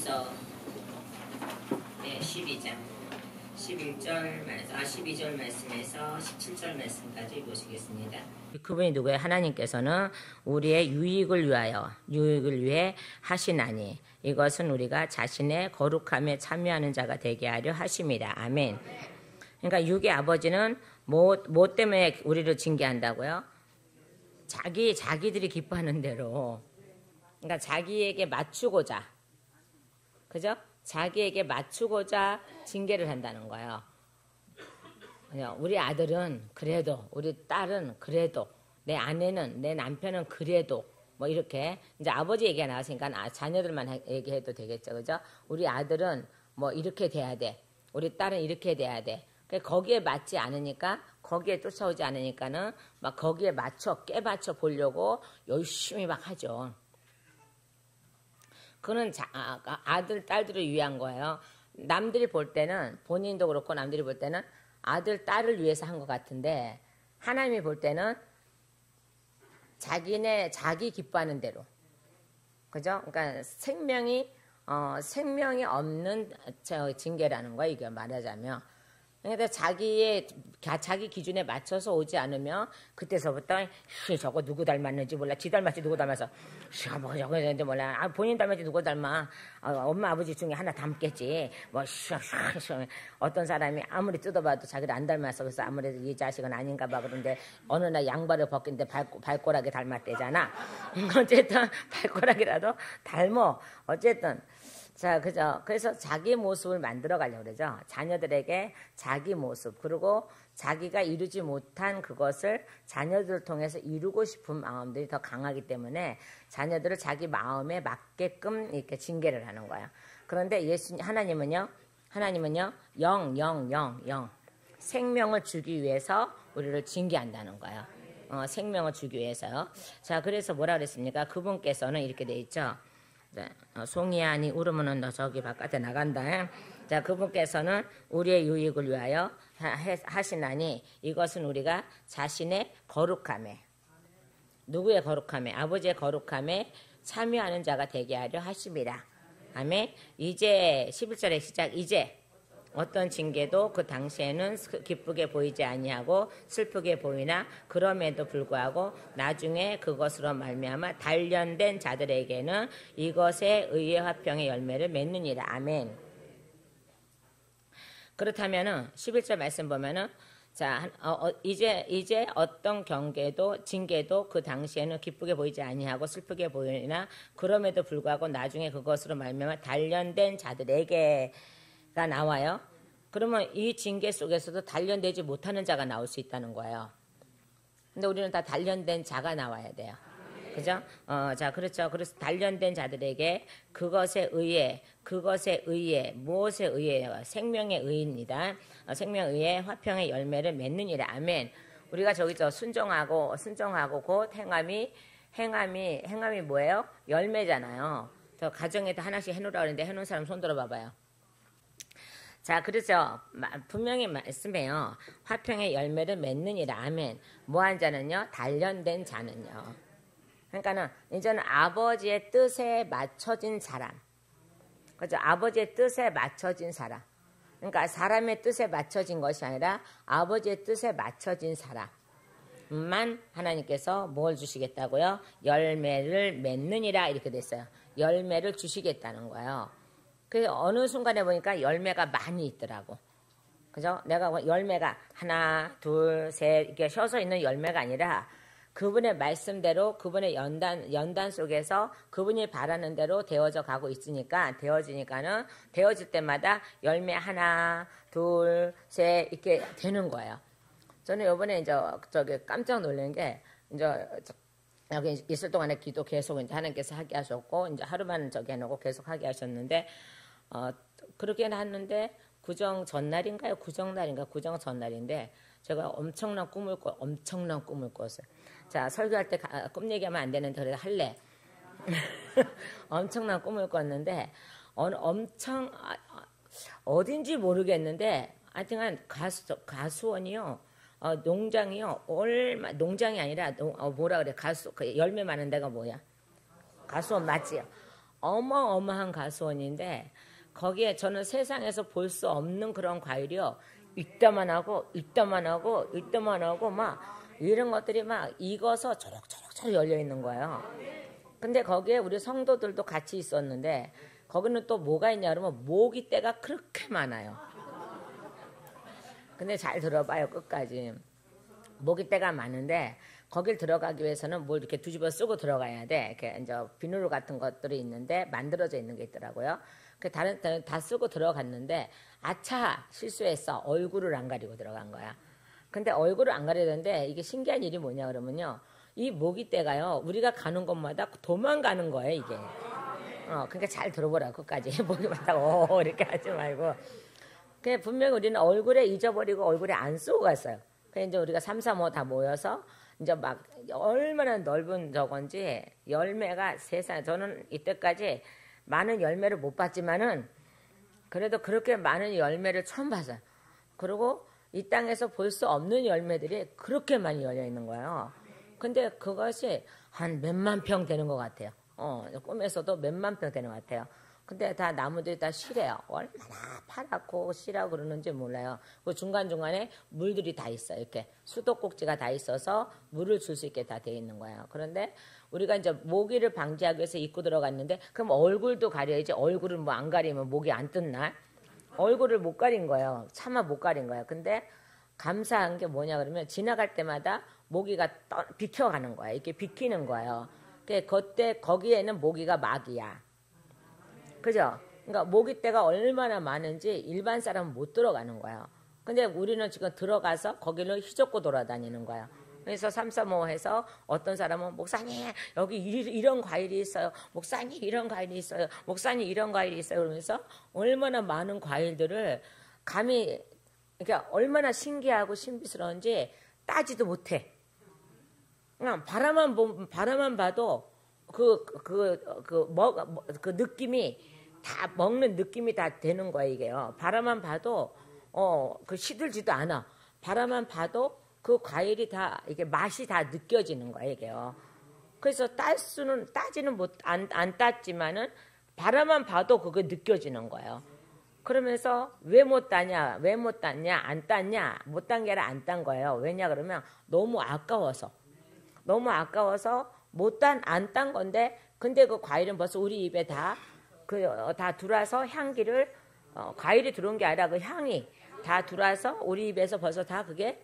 에베소서 12장 12절 말씀에서 17절 말씀까지 보시겠습니다. 그분이 누구예요? 하나님께서는 우리의 유익을 위해 하시나니 이것은 우리가 자신의 거룩함에 참여하는 자가 되게 하려 하심이라. 아멘. 그러니까 육의 아버지는 뭐 때문에 우리를 징계한다고요? 자기들이 기뻐하는 대로. 그러니까 자기에게 맞추고자, 그죠? 자기에게 맞추고자 징계를 한다는 거예요. 우리 아들은 그래도, 우리 딸은 그래도, 내 아내는, 내 남편은 그래도, 뭐 이렇게 이제 아버지 얘기가 나왔으니까 자녀들만 얘기해도 되겠죠, 그죠? 우리 아들은 뭐 이렇게 돼야 돼, 우리 딸은 이렇게 돼야 돼. 거기에 맞지 않으니까, 거기에 쫓아오지 않으니까는 막 거기에 깨맞춰 보려고 열심히 막 하죠. 그거는 아들, 딸들을 위한 거예요. 남들이 볼 때는, 본인도 그렇고 남들이 볼 때는 아들, 딸을 위해서 한 것 같은데, 하나님이 볼 때는 자기 기뻐하는 대로. 그죠? 그러니까 생명이 없는 징계라는 거야, 이게 말하자면. 그러니까 자기 기준에 맞춰서 오지 않으면 그때서부터 저거 누구 닮았는지 몰라. 지 닮았지 누구 닮아서 저거 이제 몰라. 본인 닮았지 누구 닮아. 엄마 아버지 중에 하나 닮겠지. 뭐 어떤 사람이 아무리 뜯어봐도 자기를 안 닮았어. 그래서 아무래도 이 자식은 아닌가 봐. 그런데 어느 날 양발을 벗긴데 발꼬락이 닮았대잖아. 어쨌든 발꼬락이라도 닮어. 어쨌든. 자, 그죠? 그래서 자기 모습을 만들어 가려고 그러죠. 자녀들에게 자기 모습, 그리고 자기가 이루지 못한 그것을 자녀들을 통해서 이루고 싶은 마음들이 더 강하기 때문에 자녀들을 자기 마음에 맞게끔 이렇게 징계를 하는 거예요. 그런데 하나님은요, 영. 생명을 주기 위해서 우리를 징계한다는 거예요. 생명을 주기 위해서요. 자, 그래서 뭐라 그랬습니까? 그분께서는 이렇게 돼 있죠. 송이 아니 울으면은 너 저기 바깥에 나간다. 자, 그분께서는 우리의 유익을 위하여 하시나니 이것은 우리가 자신의 거룩함에, 누구의 거룩함에? 아버지의 거룩함에 참여하는 자가 되게 하려 하심이라. 아멘. 이제 11절의 시작. 이제 어떤 징계도 그 당시에는 기쁘게 보이지 아니하고 슬프게 보이나 그럼에도 불구하고 나중에 그것으로 말미암아 단련된 자들에게는 이것에 의해 화평의 열매를 맺느니라. 아멘. 그렇다면은 11절 말씀 보면은 자, 이제 어떤 징계도 그 당시에는 기쁘게 보이지 아니하고 슬프게 보이나 그럼에도 불구하고 나중에 그것으로 말미암아 단련된 자들에게가 나와요. 그러면 이 징계 속에서도 단련되지 못하는 자가 나올 수 있다는 거예요. 근데 우리는 다 단련된 자가 나와야 돼요. 그죠? 자, 그렇죠. 그래서 단련된 자들에게 그것에 의해, 무엇에 의해요? 생명의 의입니다. 생명의 의해 화평의 열매를 맺느니라. 아멘. 우리가 저기죠. 순종하고 곧 행함이 뭐예요? 열매잖아요. 저 가정에도 하나씩 해놓으라고 그러는데 해놓은 사람 손 들어봐봐요. 자, 그렇죠. 분명히 말씀해요. 화평의 열매를 맺느니라. 아멘. 뭐한 자는요? 단련된 자는요. 그러니까는 이제는 아버지의 뜻에 맞춰진 사람. 그죠? 아버지의 뜻에 맞춰진 사람. 그러니까 사람의 뜻에 맞춰진 것이 아니라 아버지의 뜻에 맞춰진 사람만 하나님께서 뭘 주시겠다고요? 열매를 맺느니라 이렇게 됐어요. 열매를 주시겠다는 거예요. 그래서 어느 순간에 보니까 열매가 많이 있더라고. 그죠? 내가 열매가 하나, 둘, 셋 이렇게 쉬어서 있는 열매가 아니라 그분의 말씀대로 그분의 연단 속에서 그분이 바라는 대로 되어져 가고 있으니까 되어질 때마다 열매 하나, 둘, 셋 이렇게 되는 거예요. 저는 이번에 이제 저기 깜짝 놀란 게 이제 여기 있을 동안에 기도 계속 이제 하나님께서 하게 하셨고 이제 하루만 저기 해놓고 계속 하게 하셨는데 그렇게 했는데 구정 전날인데 제가 엄청난 꿈을 꿨어요. 자, 설교할 때 꿈 얘기하면 안 되는데 그래도 할래. 엄청난 꿈을 꿨는데 어딘지 모르겠는데 하여튼 가수원이요. 농장이요. 농장이 아니라 뭐라 그래. 열매 많은 데가 뭐야? 가수원 맞지요? 어마어마한 가수원인데 거기에 저는 세상에서 볼 수 없는 그런 과일이요. 이따만 하고 막 이런 것들이 막 익어서 초록초록 열려 있는 거예요. 근데 거기에 우리 성도들도 같이 있었는데 거기는 또 뭐가 있냐 그러면 모기떼가 그렇게 많아요. 근데 잘 들어봐요, 끝까지. 모기떼가 많은데 거길 들어가기 위해서는 뭘 이렇게 뒤집어 쓰고 들어가야 돼. 이렇게 이제 비누 같은 것들이 있는데 만들어져 있는 게 있더라고요. 그 다 쓰고 들어갔는데 아차 실수했어. 얼굴을 안 가리고 들어간 거야. 근데 얼굴을 안 가리는데 이게 신기한 일이 뭐냐 그러면요. 이 모기떼가요. 우리가 가는 곳마다 도망가는 거예요, 이게. 그러니까 잘 들어보라, 끝까지. 모기마다 이렇게 하지 말고. 그냥 분명히 우리는 얼굴에 잊어버리고 얼굴에 안 쓰고 갔어요. 그래서 이제 우리가 3, 4, 5 다 모여서 이제 막 얼마나 넓은 저건지 열매가 세상에 저는 이때까지 많은 열매를 못 봤지만은 그래도 그렇게 많은 열매를 처음 봤어요. 그리고 이 땅에서 볼 수 없는 열매들이 그렇게 많이 열려 있는 거예요. 근데 그것이 한 몇만 평 되는 것 같아요. 꿈에서도 몇만 평 되는 것 같아요. 근데 다 나무들이 다 실해요. 얼마나 파랗고 실하고 그러는지 몰라요. 그 중간중간에 물들이 다 있어요. 이렇게 수도꼭지가 다 있어서 물을 줄 수 있게 다 돼 있는 거예요. 그런데 우리가 이제 모기를 방지하기 위해서 입고 들어갔는데 그럼 얼굴도 가려야지. 얼굴을 뭐 안 가리면 모기 안 뜯나? 얼굴을 못 가린 거예요. 차마 못 가린 거예요. 근데 감사한 게 뭐냐 그러면 지나갈 때마다 모기가 비켜가는 거예요. 이렇게 비키는 거예요. 그때 거기에는 모기가 막이야. 그죠? 그러니까 모기떼가 얼마나 많은지 일반 사람은 못 들어가는 거예요. 근데 우리는 지금 들어가서 거기를 휘젓고 돌아다니는 거예요. 그래서 3, 4, 5 해서 어떤 사람은 목사님 여기 이런 과일이 있어요. 목사님 이런 과일이 있어요. 목사님 이런 과일이 있어요. 그러면서 얼마나 많은 과일들을 감히 그러니까 얼마나 신기하고 신비스러운지 따지도 못해. 그냥 바라만 봐도 그 느낌이 다 먹는 느낌이 다 되는 거야, 이게요. 바라만 봐도, 그 시들지도 않아. 바라만 봐도 그 과일이 다, 이게 맛이 다 느껴지는 거야, 이게요. 그래서 따지는 안 땄지만은 바라만 봐도 그게 느껴지는 거예요. 그러면서 왜 못 땄냐, 안 땄냐, 못 딴 게 아니라 안 딴 거예요. 왜냐, 그러면 너무 아까워서 안 딴 건데, 근데 그 과일은 벌써 우리 입에 다 들어와서 향기를, 과일이 들어온 게 아니라 그 향이 다 들어와서 우리 입에서 벌써 다 그게,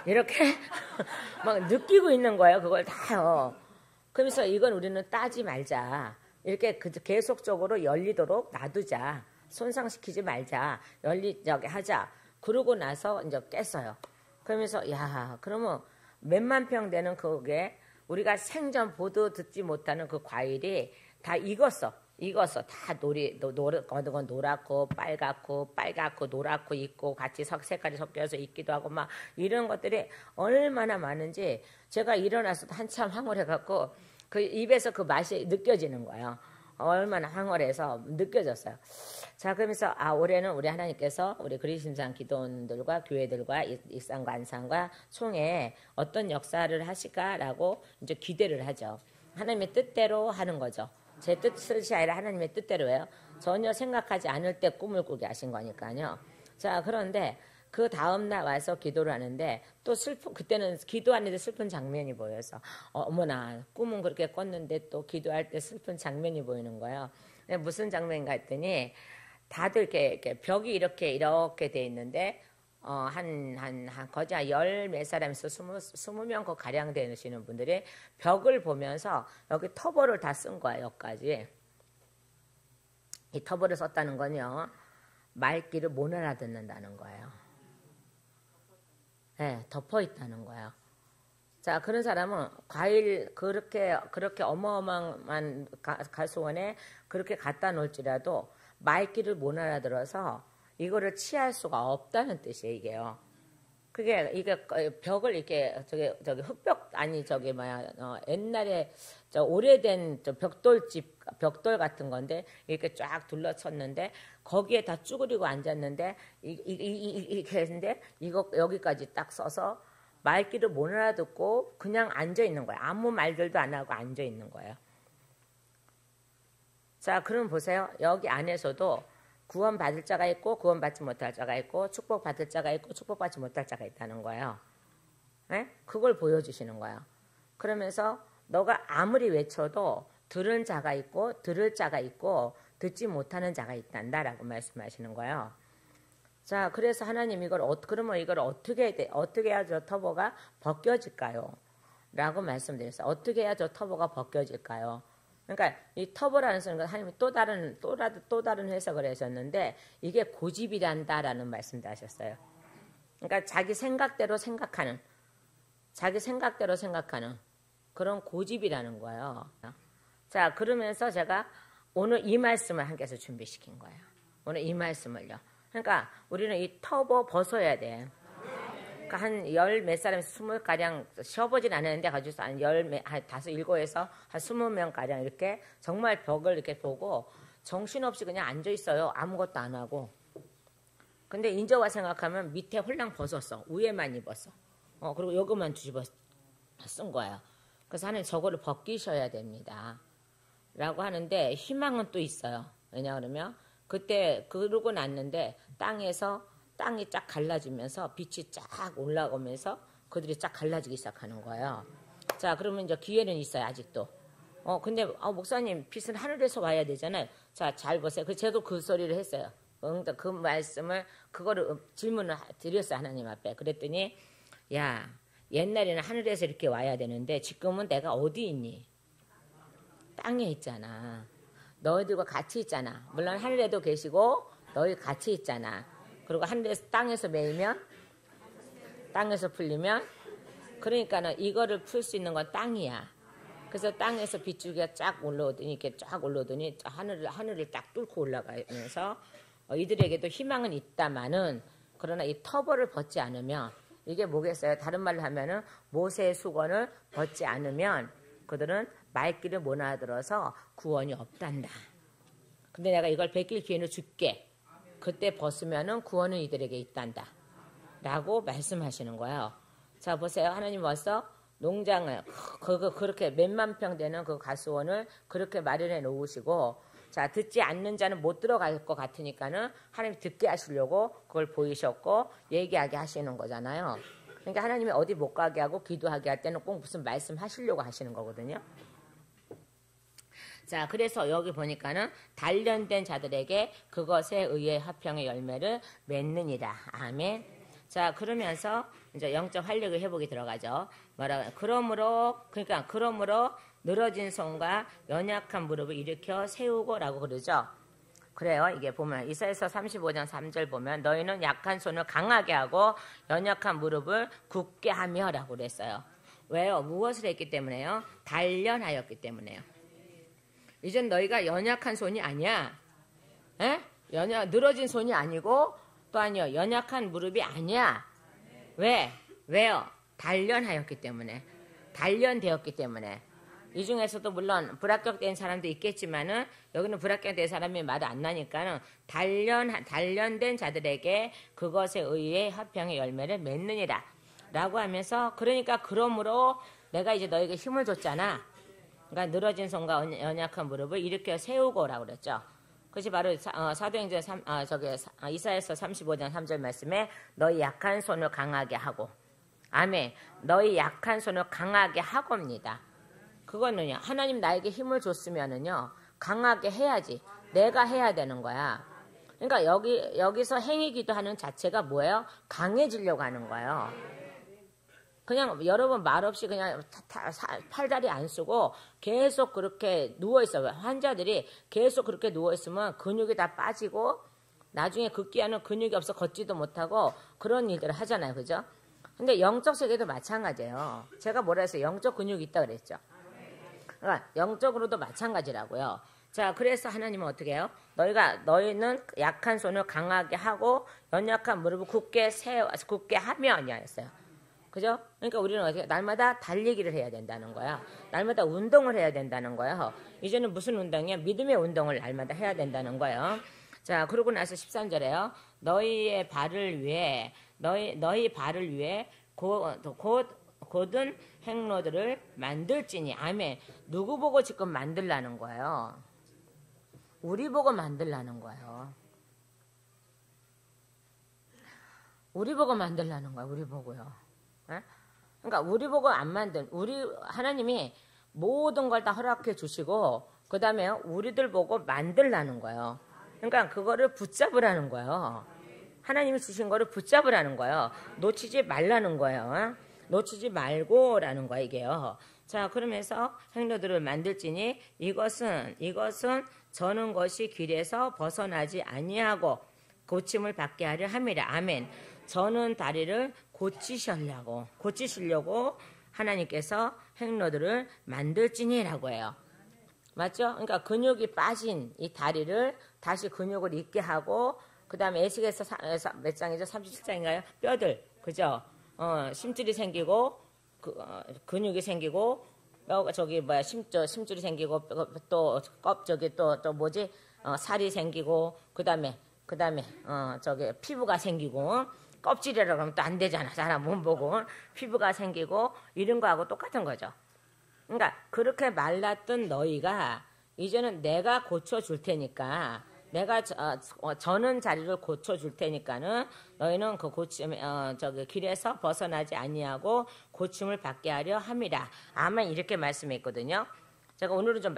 이렇게 막 느끼고 있는 거예요. 그걸 다요. 그러면서 이건 우리는 따지 말자. 이렇게 계속적으로 열리도록 놔두자. 손상시키지 말자. 하자. 그러고 나서 이제 깼어요. 그러면서, 그러면 몇만 평 되는 그게 우리가 생전 보도 듣지 못하는 그 과일이 다 익었어. 다 노랗고 빨갛고 노랗고 있고 같이 색깔이 섞여서 있기도 하고 막 이런 것들이 얼마나 많은지 제가 일어나서 한참 황홀해갖고 그 입에서 그 맛이 느껴지는 거예요. 얼마나 황홀해서 느껴졌어요. 자, 그러면서 올해는 우리 하나님께서 우리 그리심상 기도원들과 교회들과 익산과 안산과 총에 어떤 역사를 하실까라고 이제 기대를 하죠. 하나님의 뜻대로 하는 거죠. 제 뜻이 아니라 하나님의 뜻대로 해요. 전혀 생각하지 않을 때 꿈을 꾸게 하신 거니까요. 자, 그런데 그 다음날 와서 기도를 하는데 또 그때는 기도하는데 슬픈 장면이 보여서 어머나 꿈은 그렇게 꿨는데 또 기도할 때 슬픈 장면이 보이는 거예요. 무슨 장면인가 했더니 다들 이렇게 벽이 이렇게 돼 있는데 거의 한 열 몇 사람에서 20명 그 가량 되시는 분들이 벽을 보면서 여기 터보를 다 쓴 거예요. 여기까지. 이 터보를 썼다는 건요. 말귀를 못 알아듣는다는 거예요. 네, 덮어 있다는 거예요. 자, 그런 사람은 과일 그렇게 어마어마한 가수원에 그렇게 갖다 놓을지라도 말귀를 못 알아들어서 이거를 취할 수가 없다는 뜻이에요, 이게요. 이게 벽을 이렇게 저기 흙벽 옛날에 오래된 벽돌 같은 건데 이렇게 쫙 둘러쳤는데 거기에 다 쭈그리고 앉았는데 이렇게 했는데 이거 여기까지 딱 써서 말귀를 못 알아듣고 그냥 앉아 있는 거예요. 아무 말들도 안 하고 앉아 있는 거예요. 자, 그럼 보세요. 여기 안에서도 구원받을 자가 있고 구원받지 못할 자가 있고 축복받을 자가 있고 축복받지 못할 자가 있다는 거예요. 네? 그걸 보여주시는 거예요. 그러면서 너가 아무리 외쳐도 들은 자가 있고 들을 자가 있고 듣지 못하는 자가 있단다라고 말씀하시는 거예요. 자, 그래서 하나님 그러면 이걸 어떻게 해야 저 터보가 벗겨질까요? 라고 말씀드렸어요. 어떻게 해야 저 터보가 벗겨질까요? 그러니까 이 터보라는 것은 하나님이 또 다른 해석을 하셨는데 이게 고집이란다라는 말씀도 하셨어요. 그러니까 자기 생각대로 생각하는 그런 고집이라는 거예요. 자, 그러면서 제가 오늘 이 말씀을 함께해서 준비시킨 거예요. 오늘 이 말씀을요. 그러니까 우리는 이 터보 벗어야 돼. 그러니까 한 열 몇 사람 20가량 쉬어보진 않았는데 가지고 한 다섯 일곱에서 한 20명가량 이렇게 정말 벽을 이렇게 보고 정신없이 그냥 앉아 있어요. 아무것도 안 하고. 근데 인저와 생각하면 밑에 홀랑 벗었어. 위에만 입었어. 그리고 요것만 뒤집어 쓴 거예요. 그래서 하나님 저거를 벗기셔야 됩니다. 라고 하는데 희망은 또 있어요. 왜냐 그러면 그때 그러고 났는데 땅이 쫙 갈라지면서 빛이 쫙 올라오면서 그들이 쫙 갈라지기 시작하는 거예요. 자, 그러면 이제 기회는 있어요, 아직도. 근데 목사님 빛은 하늘에서 와야 되잖아요. 자, 잘 보세요. 저도 그 소리를 했어요. 그 말씀을 그거를 질문을 드렸어요, 하나님 앞에. 그랬더니 야, 옛날에는 하늘에서 이렇게 와야 되는데 지금은 내가 어디 있니? 땅에 있잖아. 너희들과 같이 있잖아. 물론 하늘에도 계시고 너희 같이 있잖아. 그리고 하늘에서 땅에서 매이면 땅에서 풀리면 그러니까는 이거를 풀 수 있는 건 땅이야. 그래서 땅에서 빗줄기가 쫙 올라오더니 이렇게 쫙 올라오더니 하늘을 딱 뚫고 올라가면서 이들에게도 희망은 있다마는 그러나 이 터보를 벗지 않으면 이게 뭐겠어요? 다른 말로 하면은 모세의 수건을 벗지 않으면 그들은 말귀를 못 알아들어서 구원이 없단다. 근데 내가 이걸 벗길 기회를 줄게. 그때 벗으면은 구원은 이들에게 있단다. 라고 말씀하시는 거예요. 자, 보세요. 하나님 와서 농장을, 그렇게 몇만 평 되는 그 가수원을 그렇게 마련해 놓으시고, 자, 듣지 않는 자는 못 들어갈 것 같으니까는 하나님 듣게 하시려고 그걸 보이셨고, 얘기하게 하시는 거잖아요. 그러니까 하나님이 어디 못 가게 하고 기도하게 할 때는 꼭 무슨 말씀 하시려고 하시는 거거든요. 자, 그래서 여기 보니까는 단련된 자들에게 그것에 의해 화평의 열매를 맺느니라. 아멘. 자, 그러면서 이제 영적 활력의 회복이 들어가죠. 그러므로 늘어진 손과 연약한 무릎을 일으켜 세우고라고 그러죠. 그래요. 이게 보면 이사야서 35장 3절 보면 너희는 약한 손을 강하게 하고 연약한 무릎을 굳게 하며라고 그랬어요. 왜요? 무엇을 했기 때문에요? 단련하였기 때문에요. 이젠 너희가 연약한 손이 아니야. 에? 늘어진 손이 아니고 또 아니요. 연약한 무릎이 아니야. 왜? 왜요? 단련하였기 때문에. 단련되었기 때문에. 이 중에서도 물론 불합격된 사람도 있겠지만은 여기는 불합격된 사람이 말이 안 나니까는 단련된 자들에게 그것에 의해 화평의 열매를 맺느니라. 라고 하면서 그러므로 내가 이제 너에게 힘을 줬잖아. 그러니까 늘어진 손과 연약한 무릎을 일으켜 세우고라고 그랬죠. 그것이 바로 사도행전 이사야서 35장 3절 말씀에 너희 약한 손을 강하게 하고 아멘. 너희 약한 손을 강하게 하고입니다. 그거는요. 하나님 나에게 힘을 줬으면은요. 강하게 해야지. 내가 해야 되는 거야. 그러니까 여기서 행위기도 하는 자체가 뭐예요? 강해지려고 하는 거예요. 그냥 여러분 말없이 그냥 팔다리 안 쓰고 계속 그렇게 누워있어요. 환자들이 계속 그렇게 누워있으면 근육이 다 빠지고 나중에 걷기에는 근육이 없어 걷지도 못하고 그런 일들을 하잖아요. 그죠? 근데 영적 세계도 마찬가지예요. 제가 뭐라 해서 영적 근육이 있다 그랬죠. 그러니까 영적으로도 마찬가지라고요. 자, 그래서 하나님은 어떻게 해요? 너희는 약한 손을 강하게 하고 연약한 무릎을 굳게 하며 아니었어요. 그죠? 그러니까 우리는 어떻게 날마다 달리기를 해야 된다는 거야. 날마다 운동을 해야 된다는 거야. 이제는 무슨 운동이야? 믿음의 운동을 날마다 해야 된다는 거예요. 자, 그러고 나서 13절에요. 너희 발을 위해 곧은 행로들을 만들지니. 아멘. 누구 보고 지금 만들라는 거예요? 우리 보고 만들라는 거예요. 우리 보고 만들라는 거야. 우리 보고요. 에? 그러니까 우리 보고 안 만든 우리 하나님이 모든 걸 다 허락해 주시고 그 다음에 우리들 보고 만들라는 거예요. 그러니까 그거를 붙잡으라는 거예요. 하나님이 주신 거를 붙잡으라는 거예요. 놓치지 말라는 거예요. 놓치지 말고라는 거야 이게요. 자 그러면서 행로들을 만들지니 이것은 저는 것이 길에서 벗어나지 아니하고 고침을 받게 하려 함이라. 아멘. 저는 다리를 고치시려고 하나님께서 행로들을 만들지니라고 해요. 맞죠? 그러니까 근육이 빠진 이 다리를 다시 근육을 있게 하고 그 다음에 에스겔서 몇 장이죠? 37장인가요? 뼈들 그죠? 심줄이 생기고 근육이 생기고 심줄이 생기고 또 뭐지? 살이 생기고 그 다음에 피부가 생기고 껍질이라고 하면 또 안 되잖아. 사람 몸 보고 피부가 생기고 이런 거하고 똑같은 거죠. 그러니까 그렇게 말랐던 너희가 이제는 내가 고쳐줄 테니까 내가 저는 자리를 고쳐줄 테니까는 너희는 그 길에서 벗어나지 아니하고 고침을 받게 하려 함이라. 아마 이렇게 말씀했거든요. 제가 오늘은 좀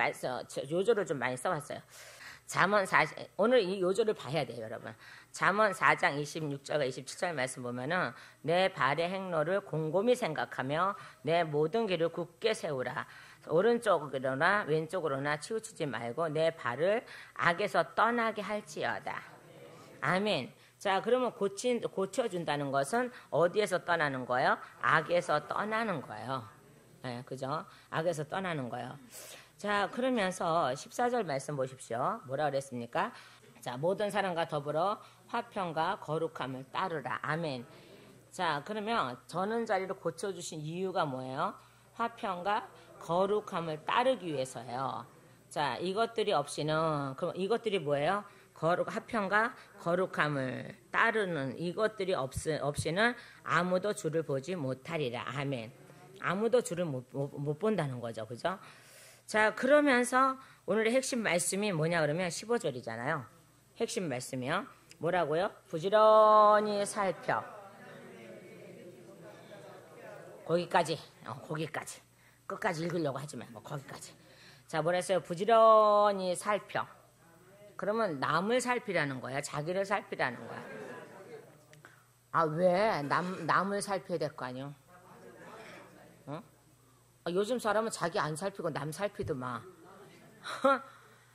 요조를 좀 많이 써왔어요. 오늘 이 요조를 봐야 돼요, 여러분. 잠언 4장 26절과 27절 말씀 보면은 내 발의 행로를 곰곰이 생각하며 내 모든 길을 굳게 세우라. 오른쪽으로나 왼쪽으로나 치우치지 말고 내 발을 악에서 떠나게 할지어다. 아멘. 자, 그러면 고쳐준다는 것은 어디에서 떠나는 거예요? 악에서 떠나는 거예요. 네, 그죠? 악에서 떠나는 거예요. 자, 그러면서 14절 말씀 보십시오. 뭐라 그랬습니까? 자, 모든 사람과 더불어 화평과 거룩함을 따르라. 아멘. 자, 그러면 저는 자리를 고쳐주신 이유가 뭐예요? 화평과 거룩함을 따르기 위해서예요. 자, 이것들이 없이는, 그럼 이것들이 뭐예요? 화평과 거룩함을 따르는 이것들이 없이는 아무도 주를 보지 못하리라. 아멘. 아무도 주를 못 본다는 거죠. 그죠? 자, 그러면서 오늘의 핵심 말씀이 뭐냐 그러면 15절이잖아요. 핵심 말씀이요. 뭐라고요? 부지런히 살펴. 거기까지. 끝까지 읽으려고 하지 말고 거기까지. 자, 뭐라 했어요? 부지런히 살펴. 그러면 남을 살피라는 거야? 자기를 살피라는 거야? 아, 왜? 남을 살펴야 될 거 아니요? 어? 요즘 사람은 자기 안 살피고 남 살피더만.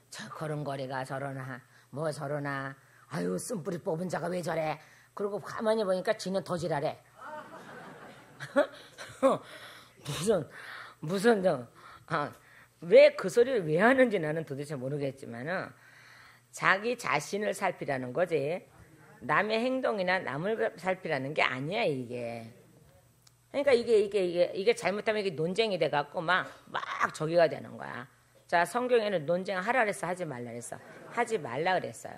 저 걸음걸이가 저러나 뭐 저러나 아유 쓴뿌리 뽑은 자가 왜 저래. 그리고 가만히 보니까 지는 더 지랄해. 왜 그 소리를 왜 하는지 나는 도대체 모르겠지만은 자기 자신을 살피라는 거지 남의 행동이나 남을 살피라는 게 아니야 이게. 그러니까 이게 잘못하면 이게 논쟁이 돼갖고 막 저기가 되는 거야. 자, 성경에는 논쟁하라 그랬어, 하지 말라 그랬어? 하지 말라 그랬어요.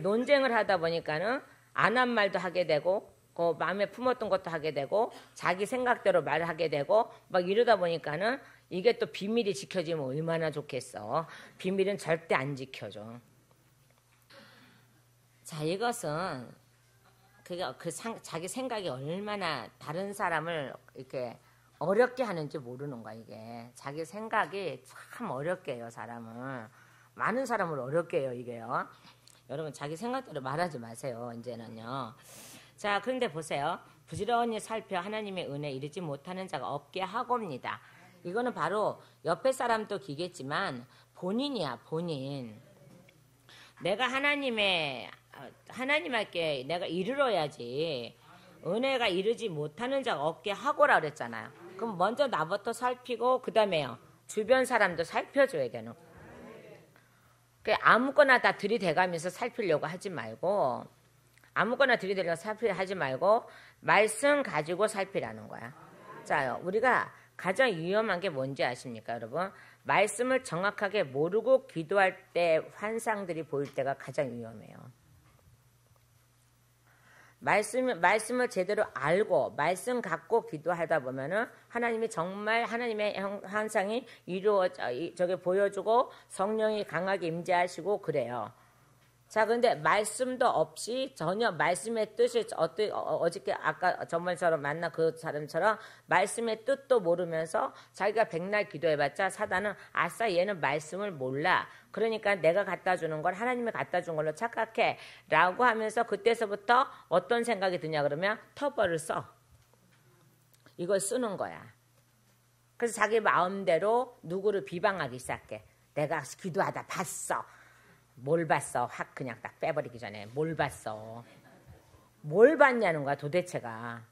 논쟁을 하다 보니까는 안 한 말도 하게 되고, 마음에 품었던 것도 하게 되고, 자기 생각대로 말하게 되고, 막 이러다 보니까는 이게 또 비밀이 지켜지면 얼마나 좋겠어. 비밀은 절대 안 지켜줘. 자, 이것은 자기 생각이 얼마나 다른 사람을 이렇게 어렵게 하는지 모르는 거야, 이게. 자기 생각이 참 어렵게 해요, 사람을. 많은 사람을 어렵게 해요, 이게요. 여러분, 자기 생각대로 말하지 마세요, 이제는요. 자, 그런데 보세요. 부지런히 살펴 하나님의 은혜에 이르지 못하는 자가 없게 하고입니다. 이거는 바로 옆에 사람도 기겠지만 본인이야, 본인. 내가 하나님께 내가 이르러야지. 은혜가 이르지 못하는 자가 없게 하고라 그랬잖아요. 그럼 먼저 나부터 살피고 그 다음에요. 주변 사람도 살펴줘야 되는. 아무거나 다 들이대가면서 살피려고 하지 말고 아무거나 들이대려고 하지 말고 말씀 가지고 살피라는 거야. 자, 우리가 가장 위험한 게 뭔지 아십니까, 여러분? 말씀을 정확하게 모르고 기도할 때 환상들이 보일 때가 가장 위험해요. 말씀을 제대로 알고 말씀 갖고 기도하다 보면은 하나님이 정말 하나님의 환상이 저게 보여주고 성령이 강하게 임재하시고 그래요. 자, 그런데 말씀도 없이 전혀 말씀의 뜻이 어저께 아까 저번처럼 만난 그 사람처럼 말씀의 뜻도 모르면서 자기가 백날 기도해봤자 사단은 아싸 얘는 말씀을 몰라. 그러니까 내가 갖다 주는 걸 하나님이 갖다 준 걸로 착각해. 라고 하면서 그때서부터 어떤 생각이 드냐 그러면 터벌을 써. 이걸 쓰는 거야. 그래서 자기 마음대로 누구를 비방하기 시작해. 내가 기도하다 봤어. 뭘 봤어? 확 그냥 딱 빼버리기 전에 뭘 봤어? 뭘 봤냐는 거야 도대체가.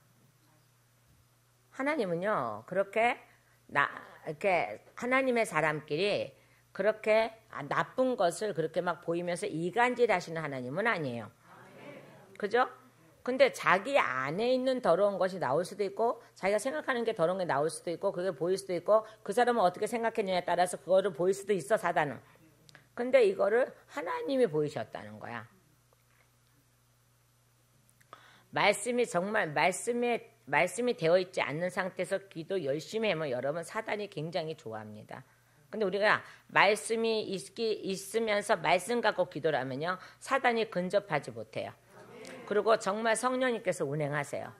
하나님은요 그렇게 이렇게 하나님의 사람끼리 그렇게 나쁜 것을 그렇게 막 보이면서 이간질하시는 하나님은 아니에요. 그죠? 근데 자기 안에 있는 더러운 것이 나올 수도 있고 자기가 생각하는 게 더러운 게 나올 수도 있고 그게 보일 수도 있고 그 사람은 어떻게 생각했느냐에 따라서 그거를 보일 수도 있어 사단은. 근데 이거를 하나님이 보이셨다는 거야. 말씀이 정말 말씀이 되어 있지 않는 상태에서 기도 열심히 하면 여러분 사단이 굉장히 좋아합니다. 근데 우리가 말씀이 있으면서 말씀 갖고 기도를 하면요 사단이 근접하지 못해요. 그리고 정말 성령님께서 운행하세요.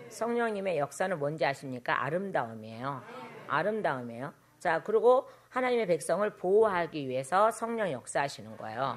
성령님의 역사는 뭔지 아십니까? 아름다움이에요. 아름다움이에요. 자, 그리고 하나님의 백성을 보호하기 위해서 성령 역사하시는 거예요.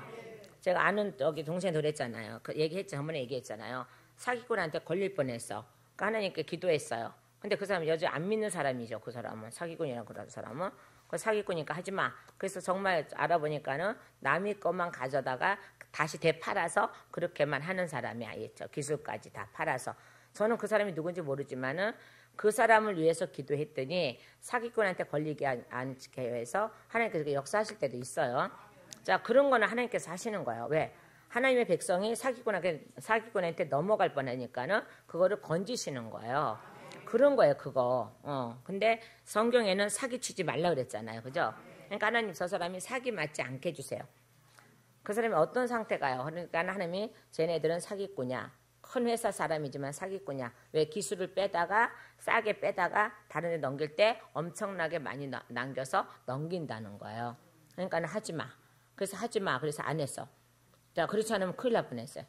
제가 아는 여기 동생 그랬잖아요. 저번에 얘기했잖아요. 사기꾼한테 걸릴 뻔했어. 그러니까 하나님께 기도했어요. 근데 그 사람은 여전히 안 믿는 사람이죠. 그 사람은 사기꾼이라는 그런 사람은. 그 사기꾼이니까 하지 마. 그래서 정말 알아보니까는 남의 것만 가져다가 다시 되팔아서 그렇게만 하는 사람이 아니죠. 기술까지 다 팔아서. 저는 그 사람이 누군지 모르지만은 그 사람을 위해서 기도했더니 사기꾼한테 걸리게 않게 해서 하나님께서 역사하실 때도 있어요. 자, 그런 거는 하나님께서 하시는 거예요. 왜? 하나님의 백성이 사기꾼한테 넘어갈 뻔하니까는 그거를 건지시는 거예요. 그런 거예요, 그거. 근데 성경에는 사기치지 말라 그랬잖아요. 그죠? 그러니까 하나님 저 사람이 사기 맞지 않게 해주세요. 그 사람이 어떤 상태가요? 그러니까 하나님이 쟤네들은 사기꾼이야. 큰 회사 사람이지만 사기꾼이야. 왜 기술을 싸게 빼다가 다른 데 넘길 때 엄청나게 많이 남겨서 넘긴다는 거예요. 그러니까 하지 마. 그래서 하지 마. 그래서 안 했어. 자, 그렇지 않으면 큰일 날 뻔했어요.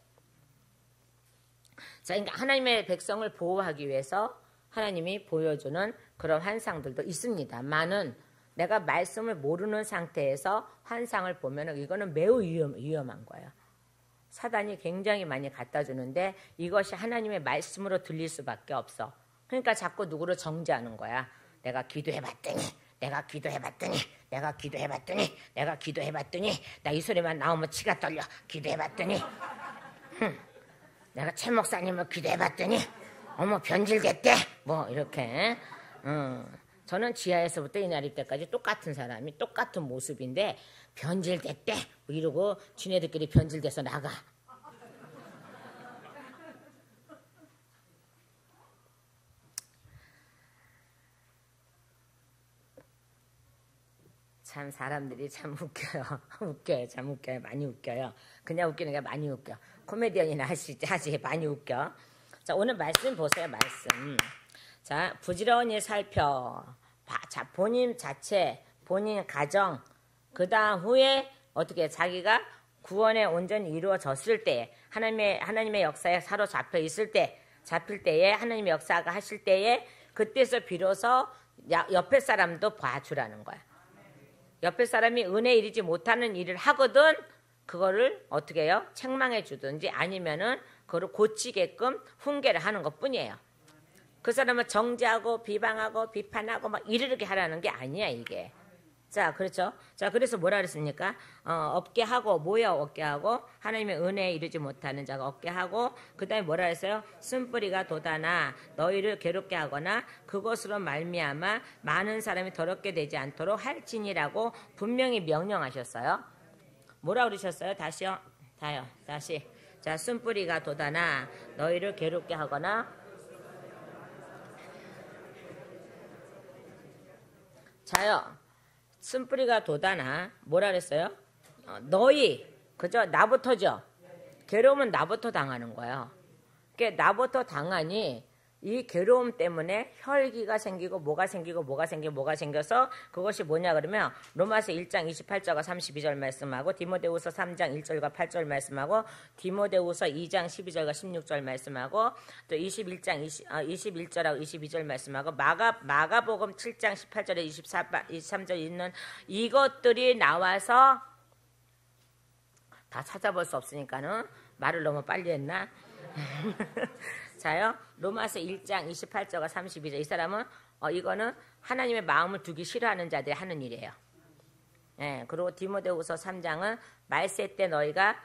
자, 그러니까 하나님의 백성을 보호하기 위해서 하나님이 보여주는 그런 환상들도 있습니다만은 내가 말씀을 모르는 상태에서 환상을 보면 이거는 매우 위험한 거예요. 사단이 굉장히 많이 갖다 주는데 이것이 하나님의 말씀으로 들릴 수밖에 없어. 그러니까 자꾸 누구를 정죄하는 거야. 내가 기도해봤더니 나 이 소리만 나오면 치가 떨려. 기도해봤더니 내가 최 목사님을 기도해봤더니 어머 변질됐대. 뭐 이렇게. 저는 지하에서부터 이 날일 때까지 똑같은 사람이 똑같은 모습인데 변질됐대 이러고 지네들끼리 변질돼서 나가. 참 사람들이 참 웃겨요. 참 웃겨요. 많이 웃겨요. 그냥 웃기는 게 많이 웃겨. 코미디언이나 하지 많이 웃겨. 자, 오늘 말씀 보세요. 말씀. 자, 부지런히 살펴. 자, 본인 자체, 본인 가정, 그 다음 후에 어떻게 자기가 구원에 온전히 이루어졌을 때, 하나님의 역사에 사로잡혀 있을 때, 잡힐 때에, 하나님의 역사가 하실 때에, 그때서 비로소 옆에 사람도 봐주라는 거야. 옆에 사람이 은혜 이르지 못하는 일을 하거든, 그거를 어떻게 해요? 책망해 주든지 아니면은 그거를 고치게끔 훈계를 하는 것 뿐이에요. 그 사람을 정죄하고 비방하고 비판하고 막 이르게 하라는 게 아니야, 이게. 자, 그렇죠. 자, 그래서 뭐라 그랬습니까? 없게 하고, 뭐야, 없게 하고, 하나님의 은혜에 이르지 못하는 자가 없게 하고, 그 다음에 뭐라 했어요? 쓴뿌리가 돋아나 너희를 괴롭게 하거나 그것으로 말미암아 많은 사람이 더럽게 되지 않도록 할지니라고 분명히 명령하셨어요. 뭐라 그러셨어요? 다시요. 다시. 자, 쓴뿌리가 돋아나 너희를 괴롭게 하거나 자요. 쓴뿌리가 돋아나 뭐라 그랬어요? 너희 그죠? 나부터죠. 괴로우면 나부터 당하는 거예요. 그러니까 나부터 당하니 이 괴로움 때문에 혈기가 생기고 뭐가 생겨서 그것이 뭐냐 그러면 로마서 1장 28절과 32절 말씀하고 디모데후서 3장 1절과 8절 말씀하고 디모데후서 2장 12절과 16절 말씀하고 또 21장 21절하고 22절 말씀하고 마가복음 7장 18절에 23절 있는 이것들이 나와서 다 찾아볼 수 없으니까는 말을 너무 빨리 했나? 자요, 로마서 1장 28절과 32절. 이 사람은 이거는 하나님의 마음을 두기 싫어하는 자들이 하는 일이에요. 예, 그리고 디모데후서 3장은 말세 때 너희가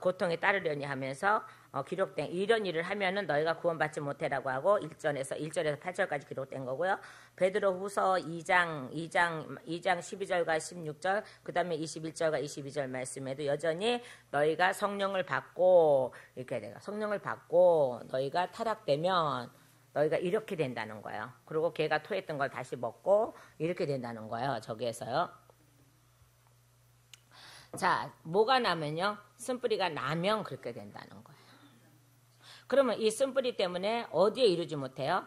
고통에 따르려니 하면서 기록된 이런 일을 하면은 너희가 구원받지 못해라고 하고 1절에서 8절까지 기록된 거고요. 베드로후서 2장 12절과 16절, 그다음에 21절과 22절 말씀에도 여전히 너희가 성령을 받고 이렇게 돼요. 성령을 받고 너희가 타락되면 너희가 이렇게 된다는 거예요. 그리고 걔가 토했던 걸 다시 먹고 이렇게 된다는 거예요. 저기에서요. 자, 뭐가 나면요? 쓴뿌리가 나면 그렇게 된다는 거예요. 그러면 이 쓴뿌리 때문에 어디에 이르지 못해요?